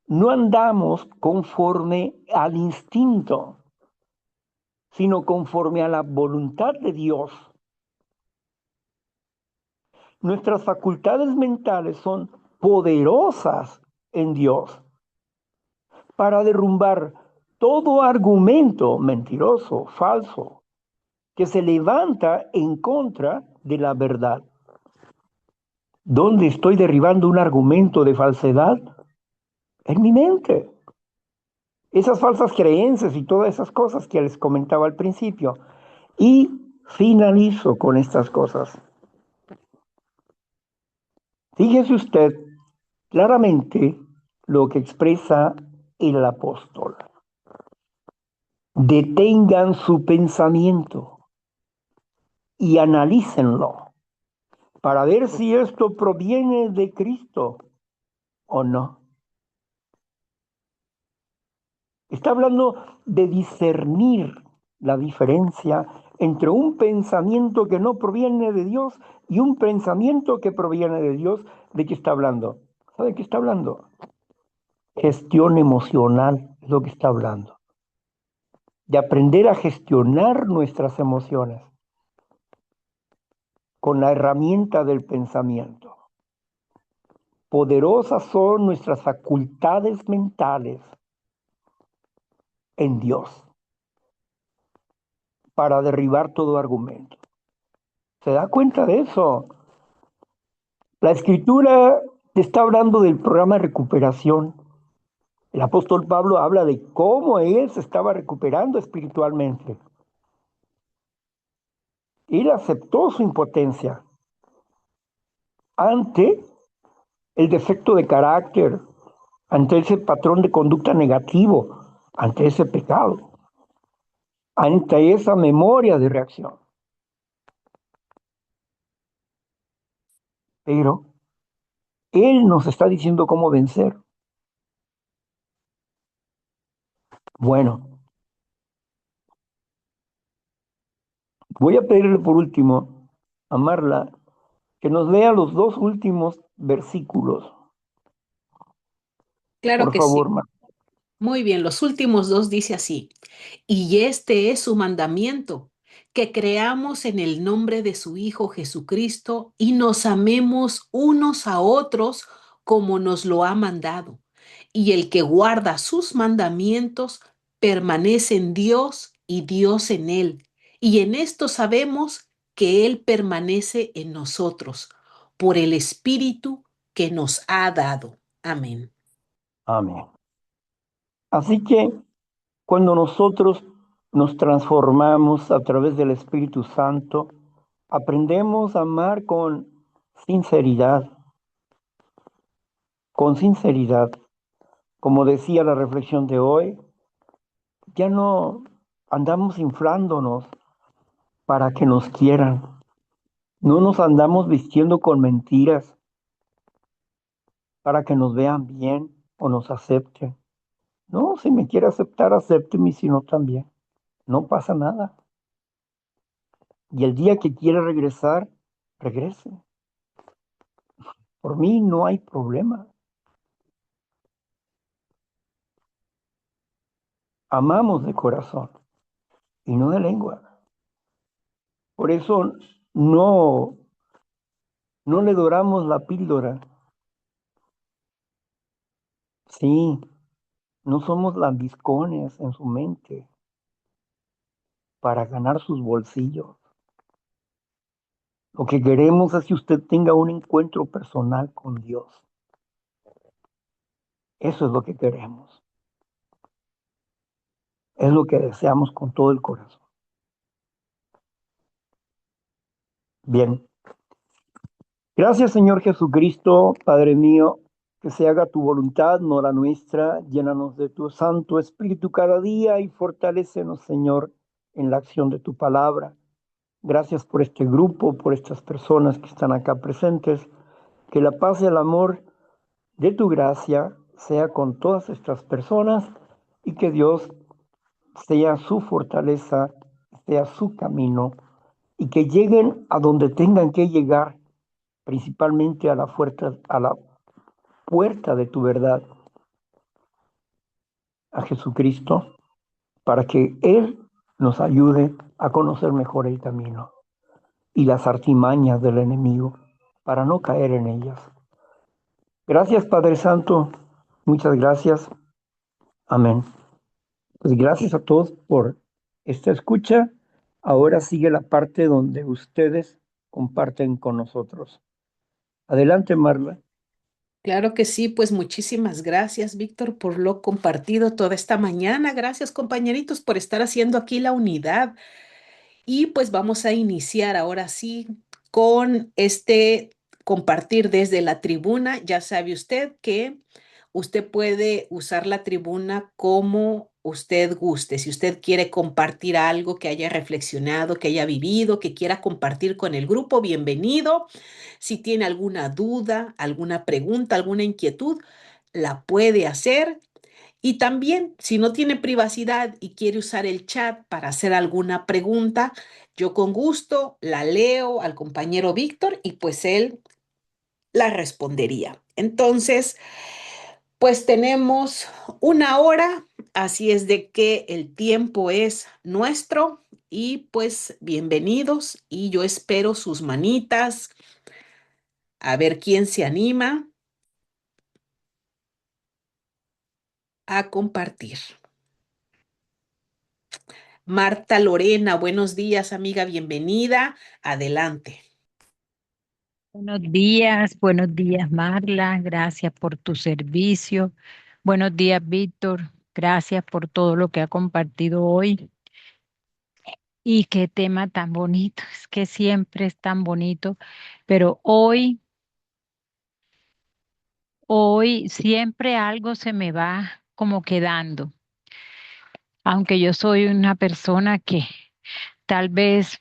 [SPEAKER 1] no andamos conforme al instinto, sino conforme a la voluntad de Dios. Nuestras facultades mentales son poderosas en Dios para derrumbar todo argumento mentiroso, falso, que se levanta en contra de la verdad. ¿Dónde estoy derribando un argumento de falsedad? En mi mente. Esas falsas creencias y todas esas cosas que les comentaba al principio. Y finalizo con estas cosas. Fíjese usted claramente lo que expresa el apóstol. Detengan su pensamiento y analícenlo para ver si esto proviene de Cristo o no. Está hablando de discernir la diferencia entre un pensamiento que no proviene de Dios y un pensamiento que proviene de Dios. ¿De qué está hablando? ¿Sabe de qué está hablando? Gestión emocional es lo que está hablando. De aprender a gestionar nuestras emociones con la herramienta del pensamiento. Poderosas son nuestras facultades mentales en Dios para derribar todo argumento. ¿Se da cuenta de eso? La escritura te está hablando del programa de recuperación. El apóstol Pablo habla de cómo él se estaba recuperando espiritualmente. Él aceptó su impotencia ante el defecto de carácter, ante ese patrón de conducta negativo, ante ese pecado, ante esa memoria de reacción. Pero él nos está diciendo cómo vencer. Bueno, voy a pedirle por último a Marla que nos lea los dos últimos versículos.
[SPEAKER 2] Claro
[SPEAKER 1] Por
[SPEAKER 2] que
[SPEAKER 1] favor,
[SPEAKER 2] sí.
[SPEAKER 1] Marla.
[SPEAKER 2] Muy bien, los últimos dos dice así. Y este es su mandamiento, que creamos en el nombre de su Hijo Jesucristo y nos amemos unos a otros como nos lo ha mandado. Y el que guarda sus mandamientos permanece en Dios y Dios en él. Y en esto sabemos que Él permanece en nosotros por el Espíritu que nos ha dado. Amén.
[SPEAKER 1] Amén. Así que cuando nosotros nos transformamos a través del Espíritu Santo, aprendemos a amar sinceridad, con sinceridad. Como decía la reflexión de hoy, ya no andamos inflándonos para que nos quieran. No nos andamos vistiendo con mentiras para que nos vean bien o nos acepten. No, si me quiere aceptar, acépteme, y si no también. No pasa nada. Y el día que quiera regresar, regrese. Por mí no hay problema. Amamos de corazón y no de lengua. Por eso no, no le doramos la píldora. Sí, no somos lambiscones en su mente para ganar sus bolsillos. Lo que queremos es que usted tenga un encuentro personal con Dios. Eso es lo que queremos. Es lo que deseamos con todo el corazón. Bien. Gracias, Señor Jesucristo, Padre mío, que se haga tu voluntad, no la nuestra. Llénanos de tu Santo Espíritu cada día y fortalécenos, Señor, en la acción de tu palabra. Gracias por este grupo, por estas personas que están acá presentes. Que la paz y el amor de tu gracia sea con todas estas personas y que Dios sea su fortaleza, sea su camino y que lleguen a donde tengan que llegar, principalmente a la puerta de tu verdad, a Jesucristo, para que Él nos ayude a conocer mejor el camino y las artimañas del enemigo, para no caer en ellas. Gracias, Padre Santo. Muchas gracias. Amén. Pues gracias a todos por esta escucha. Ahora sigue la parte donde ustedes comparten con nosotros. Adelante, Marla.
[SPEAKER 2] Claro que sí, pues muchísimas gracias, Víctor, por lo compartido toda esta mañana. Gracias, compañeritos, por estar haciendo aquí la unidad. Y pues vamos a iniciar ahora sí con este compartir desde la tribuna. Ya sabe usted que usted puede usar la tribuna como usted guste. Si usted quiere compartir algo que haya reflexionado, que haya vivido, que quiera compartir con el grupo, bienvenido. Si tiene alguna duda, alguna pregunta, alguna inquietud, la puede hacer. Y también, si no tiene privacidad y quiere usar el chat para hacer alguna pregunta, yo con gusto la leo al compañero Víctor y pues él la respondería. Entonces, pues tenemos una hora, así es de que el tiempo es nuestro y pues bienvenidos y yo espero sus manitas, a ver quién se anima a compartir. Marta Lorena, buenos días, amiga, bienvenida. Adelante.
[SPEAKER 3] Buenos días, Marla. Gracias por tu servicio. Buenos días, Víctor. Gracias por todo lo que ha compartido hoy. Y qué tema tan bonito. Es que siempre es tan bonito, pero hoy siempre algo se me va como quedando. Aunque yo soy una persona que tal vez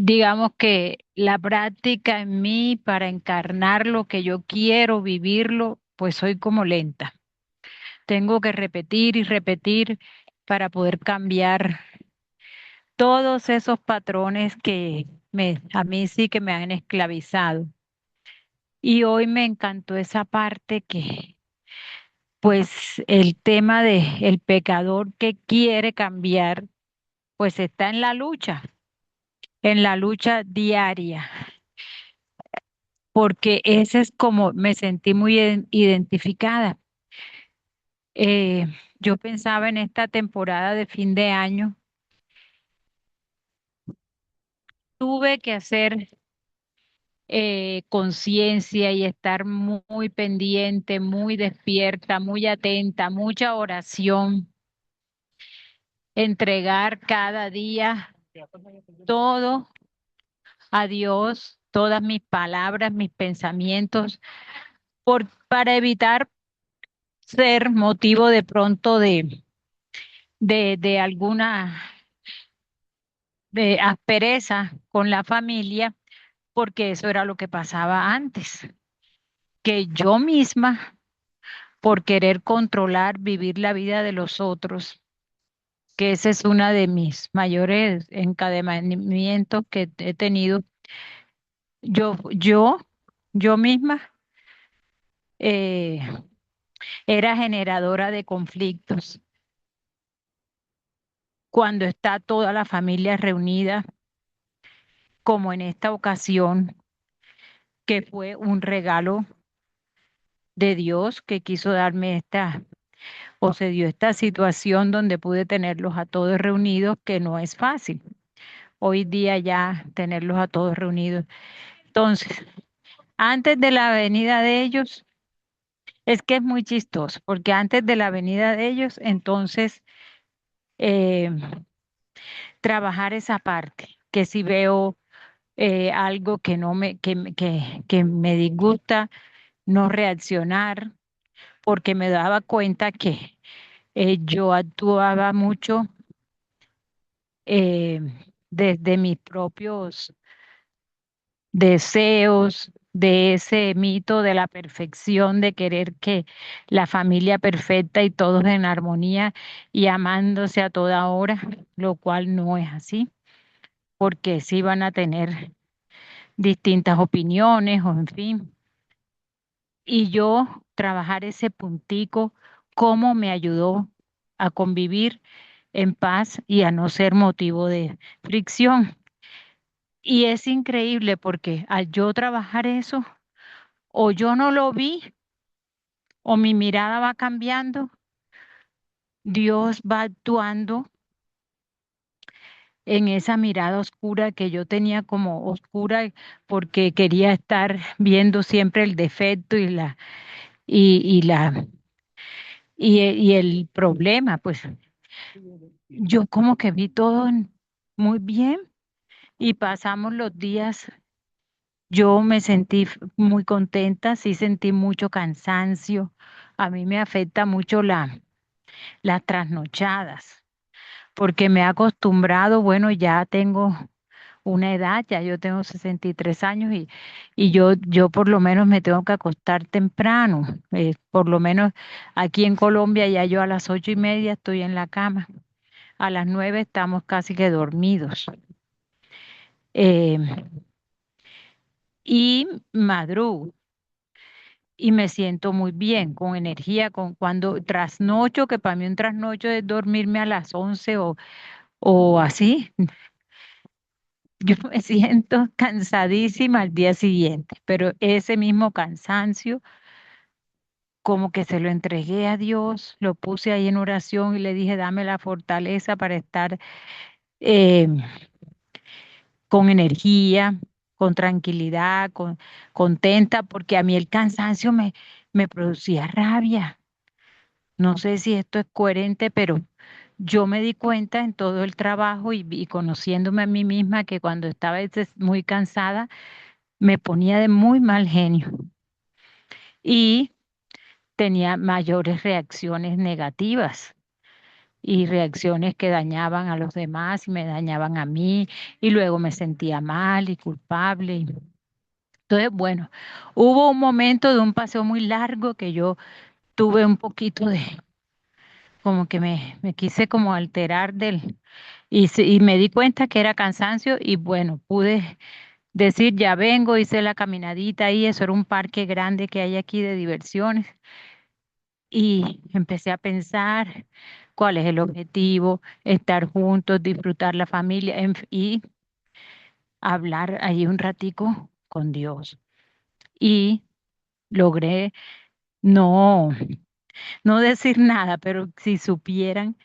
[SPEAKER 3] digamos que la práctica en mí para encarnar lo que yo quiero, vivirlo, pues soy como lenta. Tengo que repetir y repetir para poder cambiar todos esos patrones que a mí sí que me han esclavizado. Y hoy me encantó esa parte que, pues, el tema de el pecador que quiere cambiar, pues está en la lucha diaria, porque ese es como me sentí muy identificada. Eh, yo pensaba en esta temporada de fin de año, tuve que hacer conciencia y estar muy pendiente, muy despierta, muy atenta, mucha oración, entregar cada día todo a Dios, todas mis palabras, mis pensamientos, para evitar ser motivo de pronto de alguna de aspereza con la familia, porque eso era lo que pasaba antes, que yo misma, por querer controlar, vivir la vida de los otros, que ese es uno de mis mayores encadenamientos que he tenido, yo, yo, yo misma eh, era generadora de conflictos. Cuando está toda la familia reunida, como en esta ocasión, que fue un regalo de Dios que quiso darme o se dio esta situación donde pude tenerlos a todos reunidos, que no es fácil. Hoy día ya tenerlos a todos reunidos. Entonces, antes de la venida de ellos, es que es muy chistoso, porque antes de la venida de ellos, entonces, eh, trabajar esa parte, que si veo algo que no que me disgusta, no reaccionar, porque me daba cuenta que yo actuaba mucho eh, desde mis propios deseos, de ese mito de la perfección, de querer que la familia perfecta y todos en armonía y amándose a toda hora, lo cual no es así, porque sí van a tener distintas opiniones o en fin. Y yo trabajar ese puntico, cómo me ayudó a convivir en paz y a no ser motivo de fricción. Y es increíble porque al yo trabajar eso, o yo no lo vi, o mi mirada va cambiando, Dios va actuando en esa mirada oscura que yo tenía como oscura porque quería estar viendo siempre el defecto y la y el problema, pues yo como que vi todo muy bien y pasamos los días. Yo me sentí muy contenta, sí sentí mucho cansancio. A mí me afecta mucho las trasnochadas, porque me he acostumbrado, bueno, ya tengo una edad, ya yo tengo 63 años y yo por lo menos me tengo que acostar temprano. Por lo menos aquí en Colombia ya yo a las 8:30 estoy en la cama, a las 9 estamos casi que dormidos. Eh, y madrugo y me siento muy bien, con energía, con cuando trasnocho, que para mí un trasnocho es dormirme a las 11 o así. Yo me siento cansadísima al día siguiente, pero ese mismo cansancio, como que se lo entregué a Dios, lo puse ahí en oración y le dije, dame la fortaleza para estar eh, con energía, con tranquilidad, contenta, porque a mí el cansancio me producía rabia. No sé si esto es coherente, pero yo me di cuenta en todo el trabajo y conociéndome a mí misma que cuando estaba muy cansada me ponía de muy mal genio y tenía mayores reacciones negativas y reacciones que dañaban a los demás y me dañaban a mí y luego me sentía mal y culpable. Entonces, bueno, hubo un momento de un paseo muy largo que yo tuve un poquito de, como que me quise como alterar y me di cuenta que era cansancio y bueno, pude decir, ya vengo, hice la caminadita ahí, eso era un parque grande que hay aquí de diversiones y empecé a pensar cuál es el objetivo, estar juntos, disfrutar la familia y hablar ahí un ratico con Dios. Y logré no, no decir nada, pero si supieran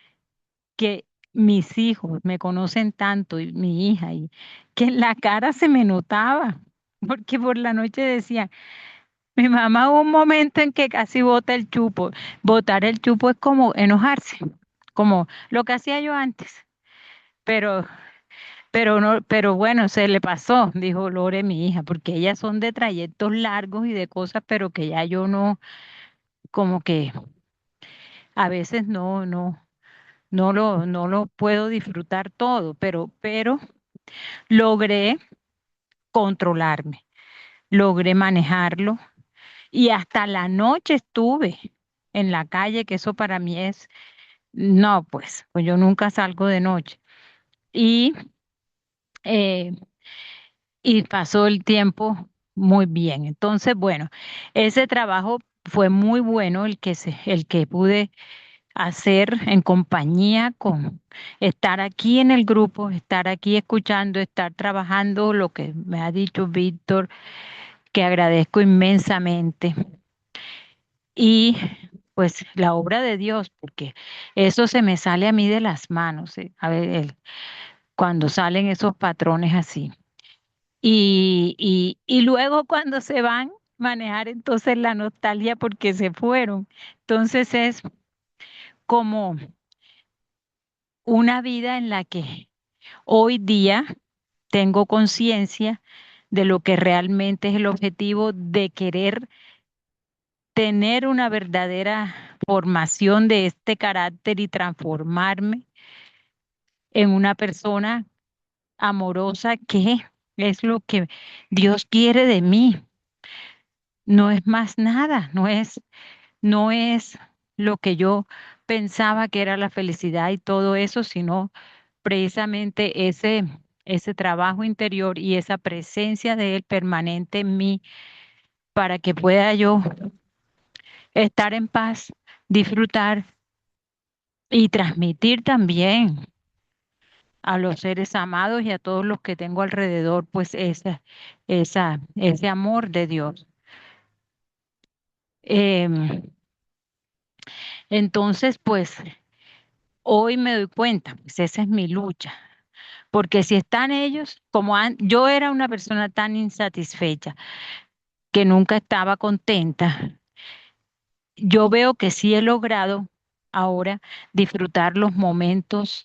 [SPEAKER 3] que mis hijos me conocen tanto y mi hija y que en la cara se me notaba, porque por la noche decían, mi mamá hubo un momento en que casi bota el chupo. Botar el chupo es como enojarse, como lo que hacía yo antes, pero pero no, pero bueno, se le pasó, dijo Lore, mi hija, porque ellas son de trayectos largos y de cosas, pero que ya yo no, como que a veces no lo puedo disfrutar todo, pero logré controlarme, logré manejarlo y hasta la noche estuve en la calle, que eso para mí es, no, pues yo nunca salgo de noche. Y, eh, y pasó el tiempo muy bien. Entonces, bueno, ese trabajo fue muy bueno el que pude hacer en compañía con estar aquí en el grupo, estar aquí escuchando, estar trabajando lo que me ha dicho Víctor, que agradezco inmensamente. Y pues la obra de Dios, porque eso se me sale a mí de las manos, a ver, cuando salen esos patrones así. Y luego cuando se van, manejar entonces la nostalgia porque se fueron. Entonces es como una vida en la que hoy día tengo conciencia de lo que realmente es el objetivo de querer tener una verdadera formación de este carácter y transformarme en una persona amorosa que es lo que Dios quiere de mí. no es más nada, no es lo que yo pensaba que era la felicidad y todo eso, sino precisamente ese trabajo interior y esa presencia de Él permanente en mí para que pueda yo estar en paz, disfrutar y transmitir también a los seres amados y a todos los que tengo alrededor, pues ese amor de Dios. Em, entonces, pues hoy me doy cuenta, pues esa es mi lucha, porque si están ellos, yo era una persona tan insatisfecha que nunca estaba contenta, yo veo que sí he logrado ahora disfrutar los momentos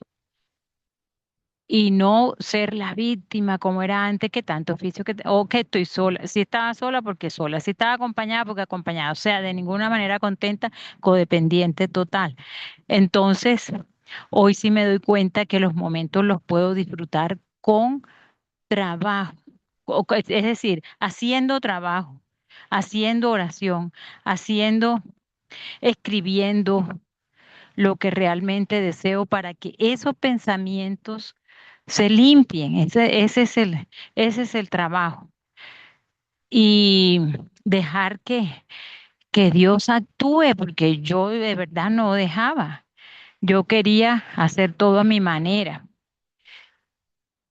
[SPEAKER 3] y no ser la víctima como era antes, que tanto oficio o que estoy sola. Si estaba sola, porque sola. Si estaba acompañada, porque acompañada. O sea, de ninguna manera contenta, codependiente total. Entonces, hoy sí me doy cuenta que los momentos los puedo disfrutar con trabajo, es decir, haciendo trabajo, haciendo oración, haciendo, escribiendo lo que realmente deseo para que esos pensamientos se limpien. Ese es el trabajo. Y dejar que Dios actúe, porque yo de verdad no dejaba. Yo quería hacer todo a mi manera,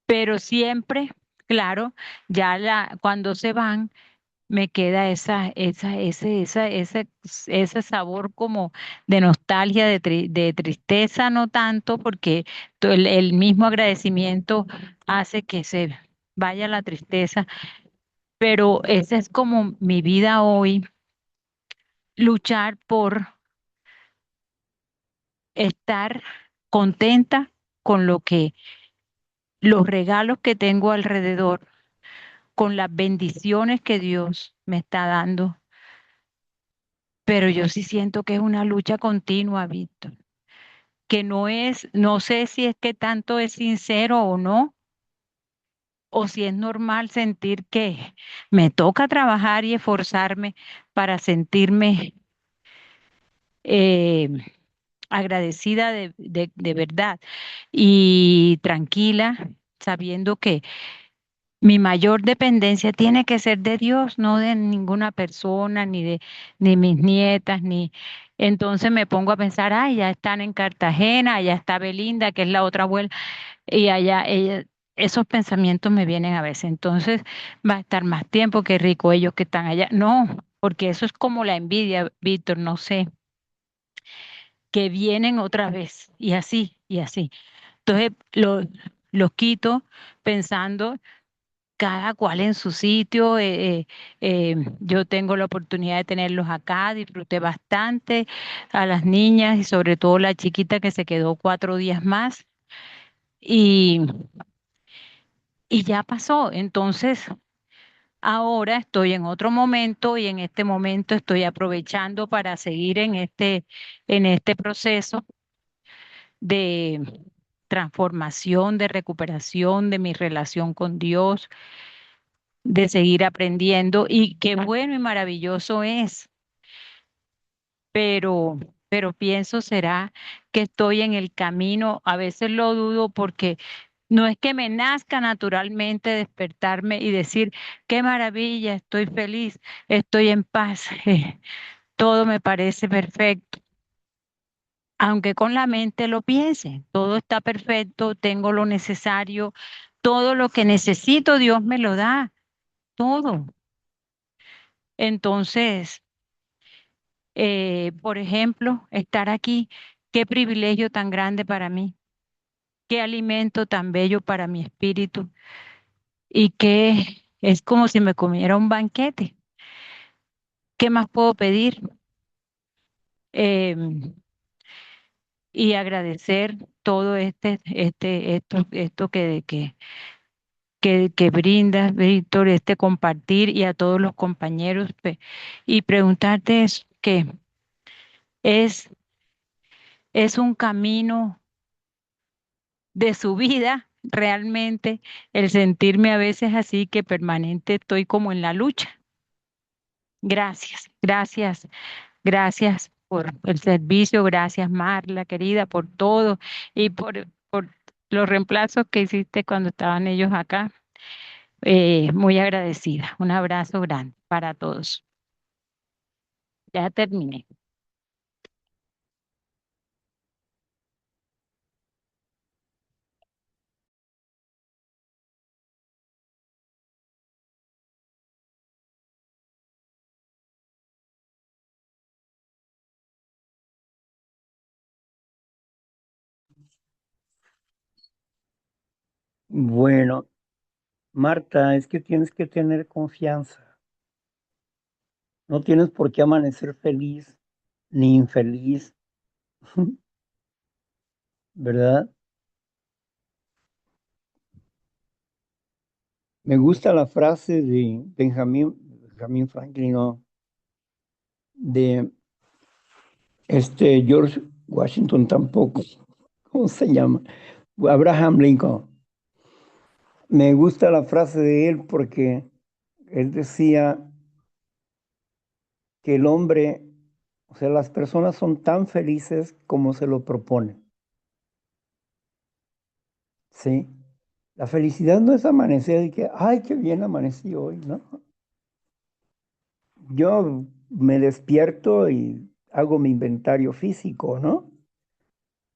[SPEAKER 3] pero siempre, claro, cuando se van, me queda ese sabor como de nostalgia, de tristeza, no tanto, porque el mismo agradecimiento hace que se vaya la tristeza, pero esa es como mi vida hoy, luchar por estar contenta con los regalos que tengo alrededor, con las bendiciones que Dios me está dando, pero yo sí siento que es una lucha continua, Víctor, que no sé si es que tanto es sincero o no, o si es normal sentir que me toca trabajar y esforzarme para sentirme eh, agradecida de verdad y tranquila, sabiendo que mi mayor dependencia tiene que ser de Dios, no de ninguna persona, ni mis nietas, ni. Entonces me pongo a pensar, ay, ya están en Cartagena, allá está Belinda, que es la otra abuela, y allá esos pensamientos me vienen a veces. Entonces va a estar más tiempo, que rico ellos que están allá. No, porque eso es como la envidia, Víctor, no sé, que vienen otra vez, y así, y así. Entonces los quito pensando cada cual en su sitio. Yo tengo la oportunidad de tenerlos acá, disfruté bastante a las niñas y sobre todo la chiquita que se quedó 4 días más y, y ya pasó. Entonces, ahora estoy en otro momento y en este momento estoy aprovechando para seguir en este proceso de transformación, de recuperación de mi relación con Dios, de seguir aprendiendo y qué bueno y maravilloso es, pero, pero pienso será que estoy en el camino, a veces lo dudo porque no es que me nazca naturalmente despertarme y decir, qué maravilla, estoy feliz, estoy en paz, todo me parece perfecto. Aunque con la mente lo piense, todo está perfecto, tengo lo necesario, todo lo que necesito, Dios me lo da, todo. Entonces, por ejemplo, estar aquí, qué privilegio tan grande para mí, qué alimento tan bello para mi espíritu y que es como si me comiera un banquete. ¿Qué más puedo pedir? Em, y agradecer todo esto que brindas, Víctor, este compartir y a todos los compañeros, y preguntarte eso, que es, es un camino de su vida, realmente el sentirme a veces así que permanente estoy como en la lucha. Gracias, gracias, gracias por el servicio, gracias Marla, querida, por todo y por los reemplazos que hiciste cuando estaban ellos acá. Muy agradecida. Un abrazo grande para todos. Ya terminé.
[SPEAKER 1] Bueno, Marta, es que tienes que tener confianza. No tienes por qué amanecer feliz ni infeliz, ¿verdad? Me gusta la frase de Benjamin Franklin, ¿no? De George Washington tampoco. ¿Cómo se llama? Abraham Lincoln. Me gusta la frase de él porque él decía que el hombre, o sea, las personas son tan felices como se lo proponen, ¿sí? La felicidad no es amanecer y que, ay, qué bien amanecí hoy, ¿no? Yo me despierto y hago mi inventario físico, ¿no?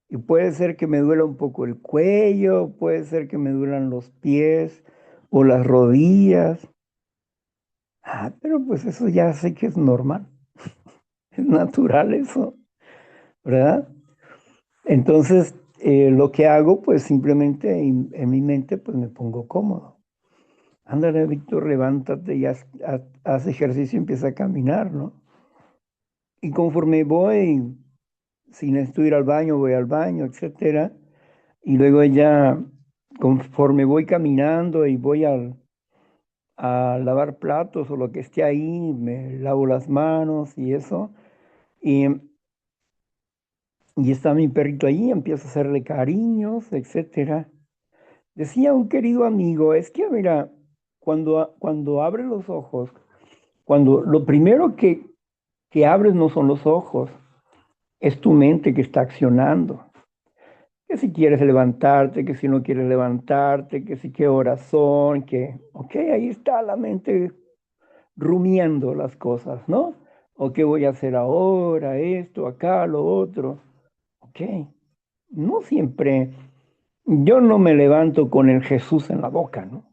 [SPEAKER 1] Y puede ser que me duela un poco el cuello, puede ser que me duelan los pies o las rodillas. Ah, pero pues eso ya sé que es normal, es natural eso, ¿verdad? Entonces, lo que hago, pues simplemente en mi mente, pues me pongo cómodo. Ándale, Víctor, levántate y haz ejercicio y empieza a caminar, ¿no? Y conforme voy, si necesito ir al baño, voy al baño, etcétera. Y luego ya, conforme voy caminando y voy a lavar platos o lo que esté ahí, me lavo las manos y eso. Y, y está mi perrito ahí, empiezo a hacerle cariños, etcétera. Decía un querido amigo, es que mira, cuando abres los ojos, cuando lo primero que abres no son los ojos, es tu mente que está accionando. Que si quieres levantarte, que si no quieres levantarte, que si qué horas son, que, ok, ahí está la mente rumiando las cosas, ¿no? O qué voy a hacer ahora, esto, acá, lo otro. Ok, no siempre, yo no me levanto con el Jesús en la boca, ¿no?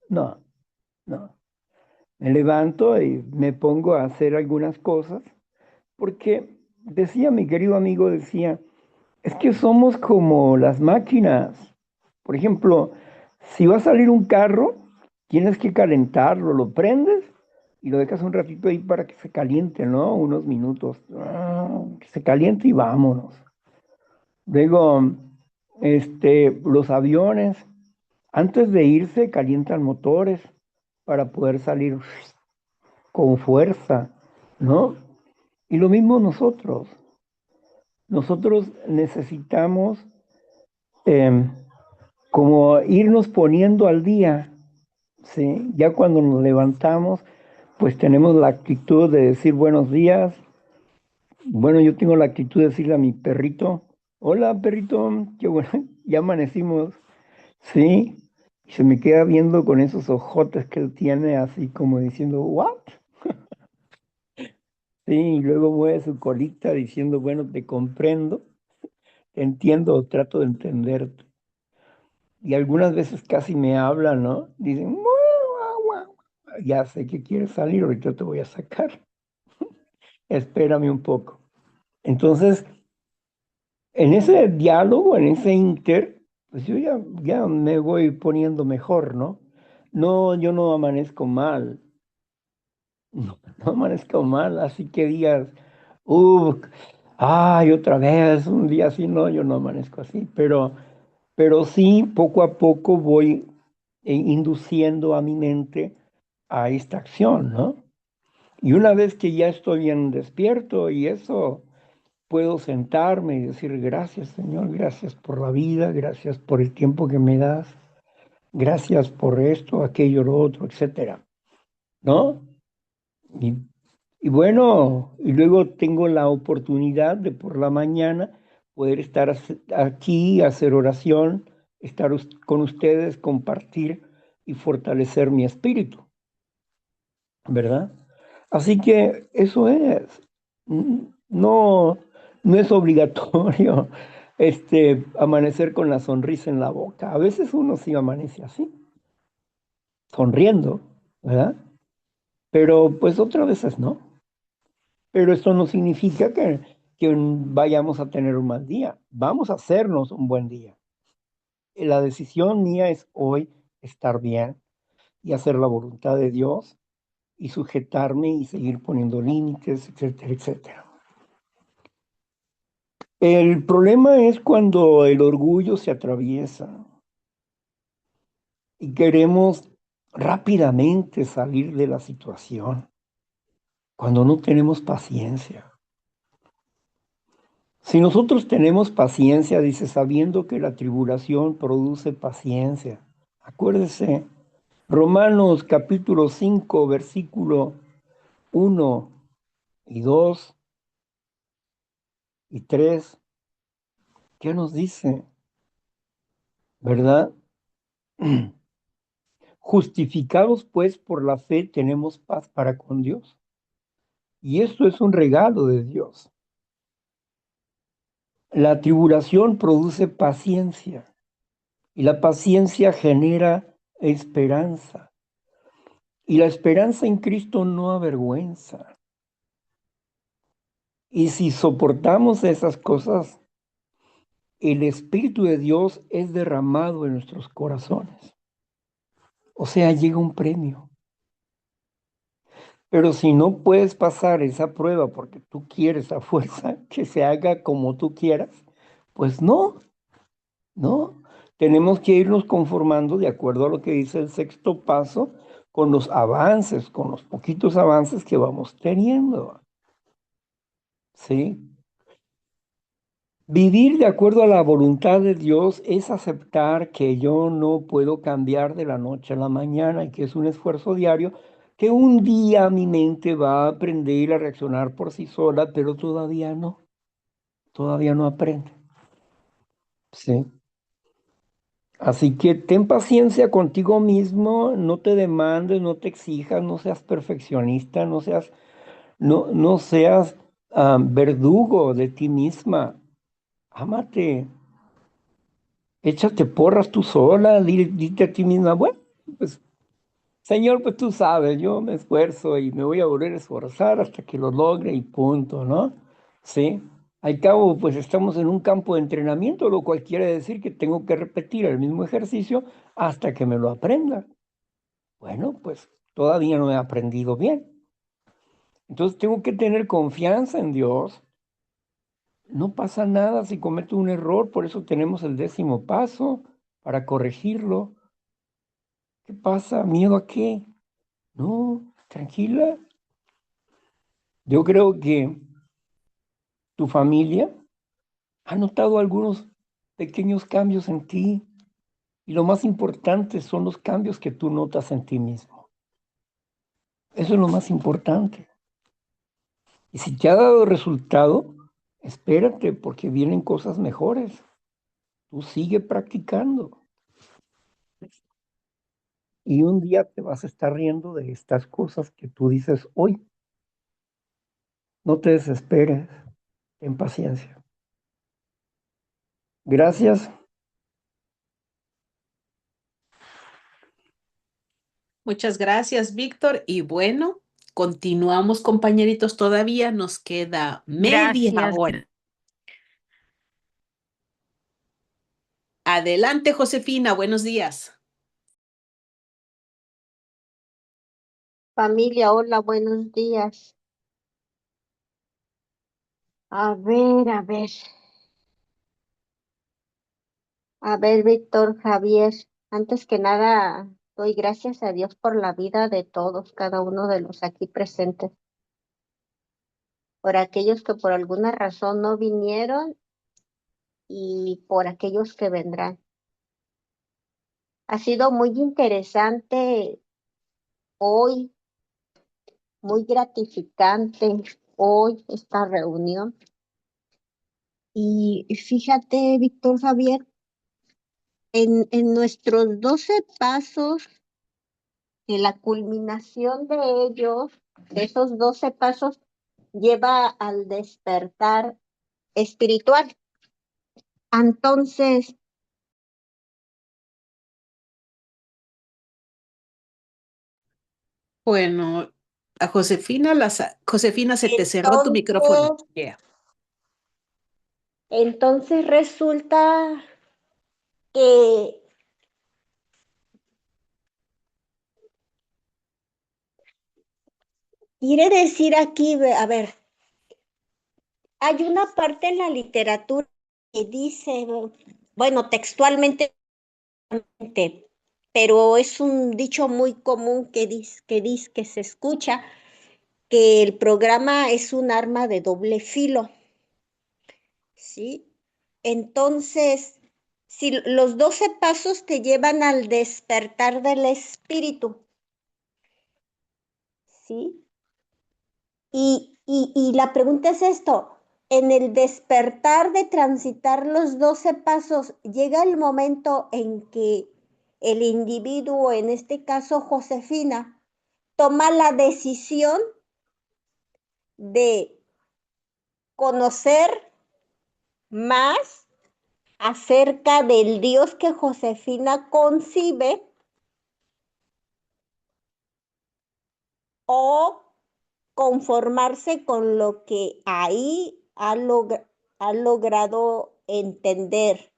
[SPEAKER 1] No, no. Me levanto y me pongo a hacer algunas cosas porque decía mi querido amigo, decía, es que somos como las máquinas. Por ejemplo, si va a salir un carro, tienes que calentarlo, lo prendes y lo dejas un ratito ahí para que se caliente, ¿no? Unos minutos. Que se caliente y vámonos. Luego, los aviones, antes de irse, calientan motores para poder salir con fuerza, ¿no? Y lo mismo nosotros. Nosotros necesitamos em, como irnos poniendo al día, ¿sí? Ya cuando nos levantamos, pues tenemos la actitud de decir buenos días. Bueno, yo tengo la actitud de decirle a mi perrito, hola perrito, qué bueno, ya amanecimos, ¿sí? Y se me queda viendo con esos ojotes que él tiene, así como diciendo, ¿what? Sí, y luego mueve su colita diciendo, bueno, te comprendo, te entiendo, trato de entenderte. Y algunas veces casi me hablan, ¿no? Dicen, "Mua, mua, mua". Ya sé que quieres salir, ahorita te voy a sacar. Espérame un poco. Entonces, en ese diálogo, en ese inter, pues yo ya me voy poniendo mejor, ¿no? No, yo no amanezco mal, no amanezco mal, así que digas, uff, ay, otra vez, un día así, no, yo no amanezco así, pero sí, poco a poco voy induciendo a mi mente a esta acción, ¿no? Y una vez que ya estoy bien despierto y eso, puedo sentarme y decir gracias, Señor, gracias por la vida, gracias por el tiempo que me das, gracias por esto, aquello, lo otro, etcétera, ¿no? Y, y bueno, y luego tengo la oportunidad de por la mañana poder estar aquí, hacer oración, estar con ustedes, compartir y fortalecer mi espíritu, ¿verdad? Así que eso es. No, no es obligatorio amanecer con la sonrisa en la boca. A veces uno sí amanece así, sonriendo, ¿verdad? Pero pues otras veces no. Pero esto no significa que vayamos a tener un mal día. Vamos a hacernos un buen día. La decisión mía es hoy estar bien y hacer la voluntad de Dios y sujetarme y seguir poniendo límites, etcétera, etcétera. El problema es cuando el orgullo se atraviesa y queremos rápidamente salir de la situación, cuando no tenemos paciencia. Si nosotros tenemos paciencia, dice, sabiendo que la tribulación produce paciencia. Acuérdese, Romanos capítulo 5, versículo 1 y 2 y 3, ¿qué nos dice? ¿Verdad? Justificados pues por la fe tenemos paz para con Dios. Y esto es un regalo de Dios. La tribulación produce paciencia y la paciencia genera esperanza. Y la esperanza en Cristo no avergüenza. Y si soportamos esas cosas, el Espíritu de Dios es derramado en nuestros corazones. O sea, llega un premio. Pero si no puedes pasar esa prueba porque tú quieres a fuerza que se haga como tú quieras, pues no, no. Tenemos que irnos conformando de acuerdo a lo que dice el sexto paso, con los avances, con los poquitos avances que vamos teniendo. ¿Sí? Vivir de acuerdo a la voluntad de Dios es aceptar que yo no puedo cambiar de la noche a la mañana y que es un esfuerzo diario, que un día mi mente va a aprender a reaccionar por sí sola, pero todavía no aprende. Sí. Así que ten paciencia contigo mismo, no te demandes, no te exijas, no seas perfeccionista, no seas verdugo de ti misma. Ámate. Échate porras tú sola, dite a ti misma, bueno, pues Señor, pues tú sabes, yo me esfuerzo y me voy a volver a esforzar hasta que lo logre y punto, ¿no? Sí. Al cabo, pues estamos en un campo de entrenamiento, lo cual quiere decir que tengo que repetir el mismo ejercicio hasta que me lo aprenda. Bueno, pues todavía no he aprendido bien. Entonces tengo que tener confianza en Dios. No pasa nada si cometo un error, por eso tenemos el 10º paso para corregirlo. ¿Qué pasa? ¿Miedo a qué? No, tranquila. Yo creo que tu familia ha notado algunos pequeños cambios en ti y lo más importante son los cambios que tú notas en ti mismo. Eso es lo más importante. Y si te ha dado resultado, espérate porque vienen cosas mejores. Tú sigue practicando y un día te vas a estar riendo de estas cosas que tú dices hoy. No te desesperes, ten paciencia. Gracias.
[SPEAKER 2] Muchas gracias, Víctor. Y bueno, continuamos, compañeritos. Todavía nos queda media
[SPEAKER 3] Gracias.
[SPEAKER 2] hora. Adelante, Josefina. Buenos días.
[SPEAKER 4] Familia, hola, buenos días. A ver, Víctor, Javier, antes que nada, doy gracias a Dios por la vida de todos, cada uno de los aquí presentes, por aquellos que por alguna razón no vinieron y por aquellos que vendrán. Ha sido muy interesante hoy muy gratificante hoy esta reunión. Y fíjate, Víctor Javier, en nuestros 12 pasos, en la culminación de ellos, de esos 12 pasos, lleva al despertar espiritual. Entonces,
[SPEAKER 2] Bueno, a Josefina, Josefina, se te cerró tu micrófono.
[SPEAKER 4] entonces,
[SPEAKER 2] Yeah.
[SPEAKER 4] entonces resulta que quiere decir aquí, a ver, hay una parte en la literatura que dice, bueno, textualmente, pero es un dicho muy común que se escucha, que el programa es un arma de doble filo, ¿sí? Entonces, si los 12 pasos te llevan al despertar del espíritu, ¿sí? Y la pregunta es esto, en el despertar de transitar los 12 pasos, llega el momento en que el individuo, en este caso Josefina, toma la decisión de conocer más acerca del Dios que Josefina concibe o conformarse con lo que ahí ha logrado entender.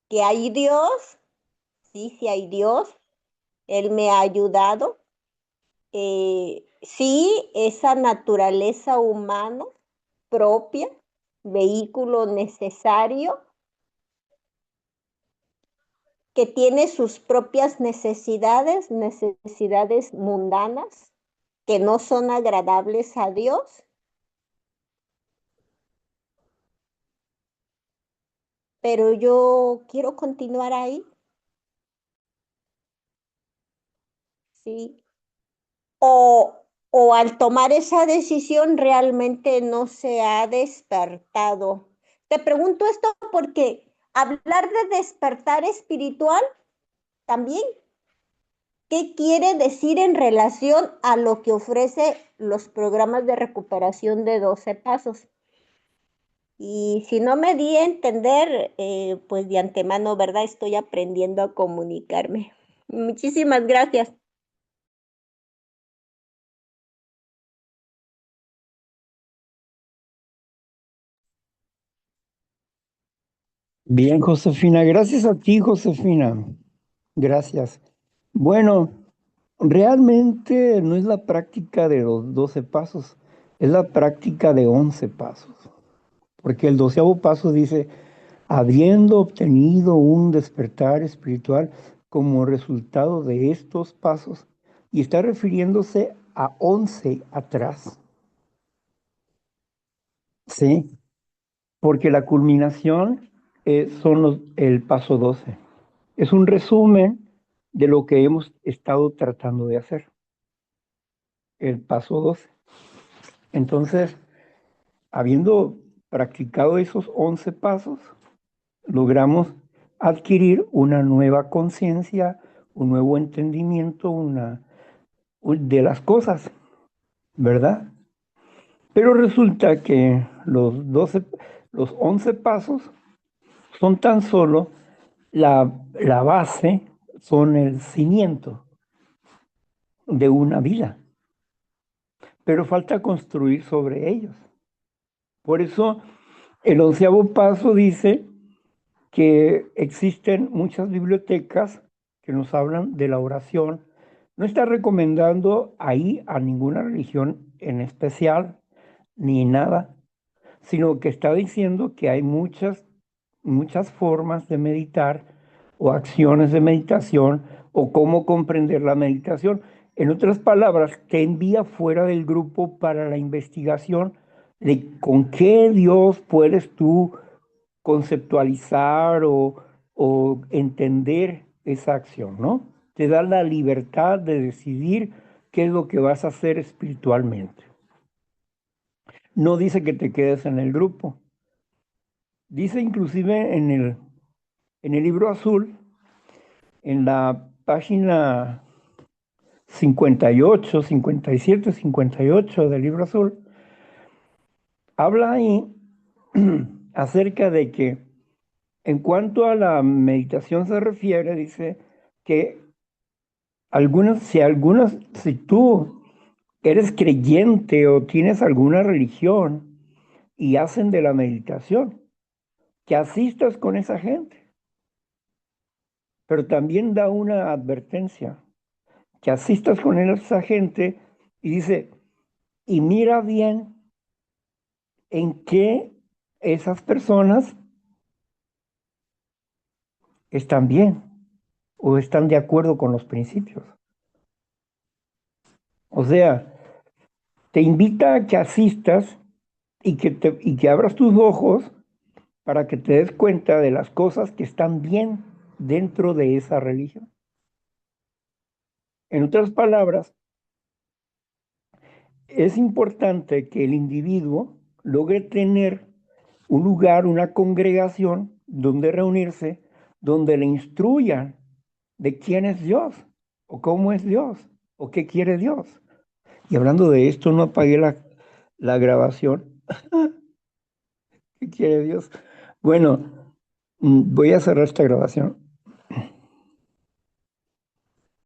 [SPEAKER 4] Que hay Dios, sí hay Dios, Él me ha ayudado. Sí, esa naturaleza humana propia, vehículo necesario, que tiene sus propias necesidades, necesidades mundanas, que no son agradables a Dios, pero yo quiero continuar ahí, ¿sí? O al tomar esa decisión realmente no se ha despertado. Te pregunto esto porque hablar de despertar espiritual también, ¿qué quiere decir en relación a lo que ofrece los programas de recuperación de 12 pasos? Y si no me di a entender, pues de antemano, ¿verdad? Estoy aprendiendo a comunicarme. Muchísimas gracias.
[SPEAKER 1] Bien, Josefina, gracias a ti, Josefina. Gracias. Bueno, realmente no es la práctica de los 12 pasos, es la práctica de 11 pasos. Porque el 12º paso dice, habiendo obtenido un despertar espiritual como resultado de estos pasos, y está refiriéndose a 11 atrás, ¿sí? Porque la culminación el paso 12. Es un resumen de lo que hemos estado tratando de hacer, el paso 12. Entonces, habiendo practicado esos 11 pasos, logramos adquirir una nueva conciencia, un nuevo entendimiento de las cosas, ¿verdad? Pero resulta que los 11 pasos son tan solo la base, son el cimiento de una vida, pero falta construir sobre ellos. Por eso el 11º paso dice que existen muchas bibliotecas que nos hablan de la oración. No está recomendando ahí a ninguna religión en especial, ni nada, sino que está diciendo que hay muchas formas de meditar o acciones de meditación o cómo comprender la meditación. En otras palabras, te envía fuera del grupo para la investigación de con qué Dios puedes tú conceptualizar o entender esa acción, ¿no? Te da la libertad de decidir qué es lo que vas a hacer espiritualmente. No dice que te quedes en el grupo. Dice inclusive en el libro azul, en la página 58, 57, 58 del libro azul, habla ahí acerca de que en cuanto a la meditación se refiere, dice que si tú eres creyente o tienes alguna religión y hacen de la meditación, que asistas con esa gente. Pero también da una advertencia, que asistas con esa gente y dice, y mira bien en qué esas personas están bien o están de acuerdo con los principios. O sea, te invita a que asistas y que abras tus ojos para que te des cuenta de las cosas que están bien dentro de esa religión. En otras palabras, es importante que el individuo logre tener un lugar, una congregación donde reunirse, donde le instruyan de quién es Dios, o cómo es Dios, o qué quiere Dios. Y hablando de esto, no apagué la grabación. ¿Qué quiere Dios? Bueno, voy a cerrar esta grabación.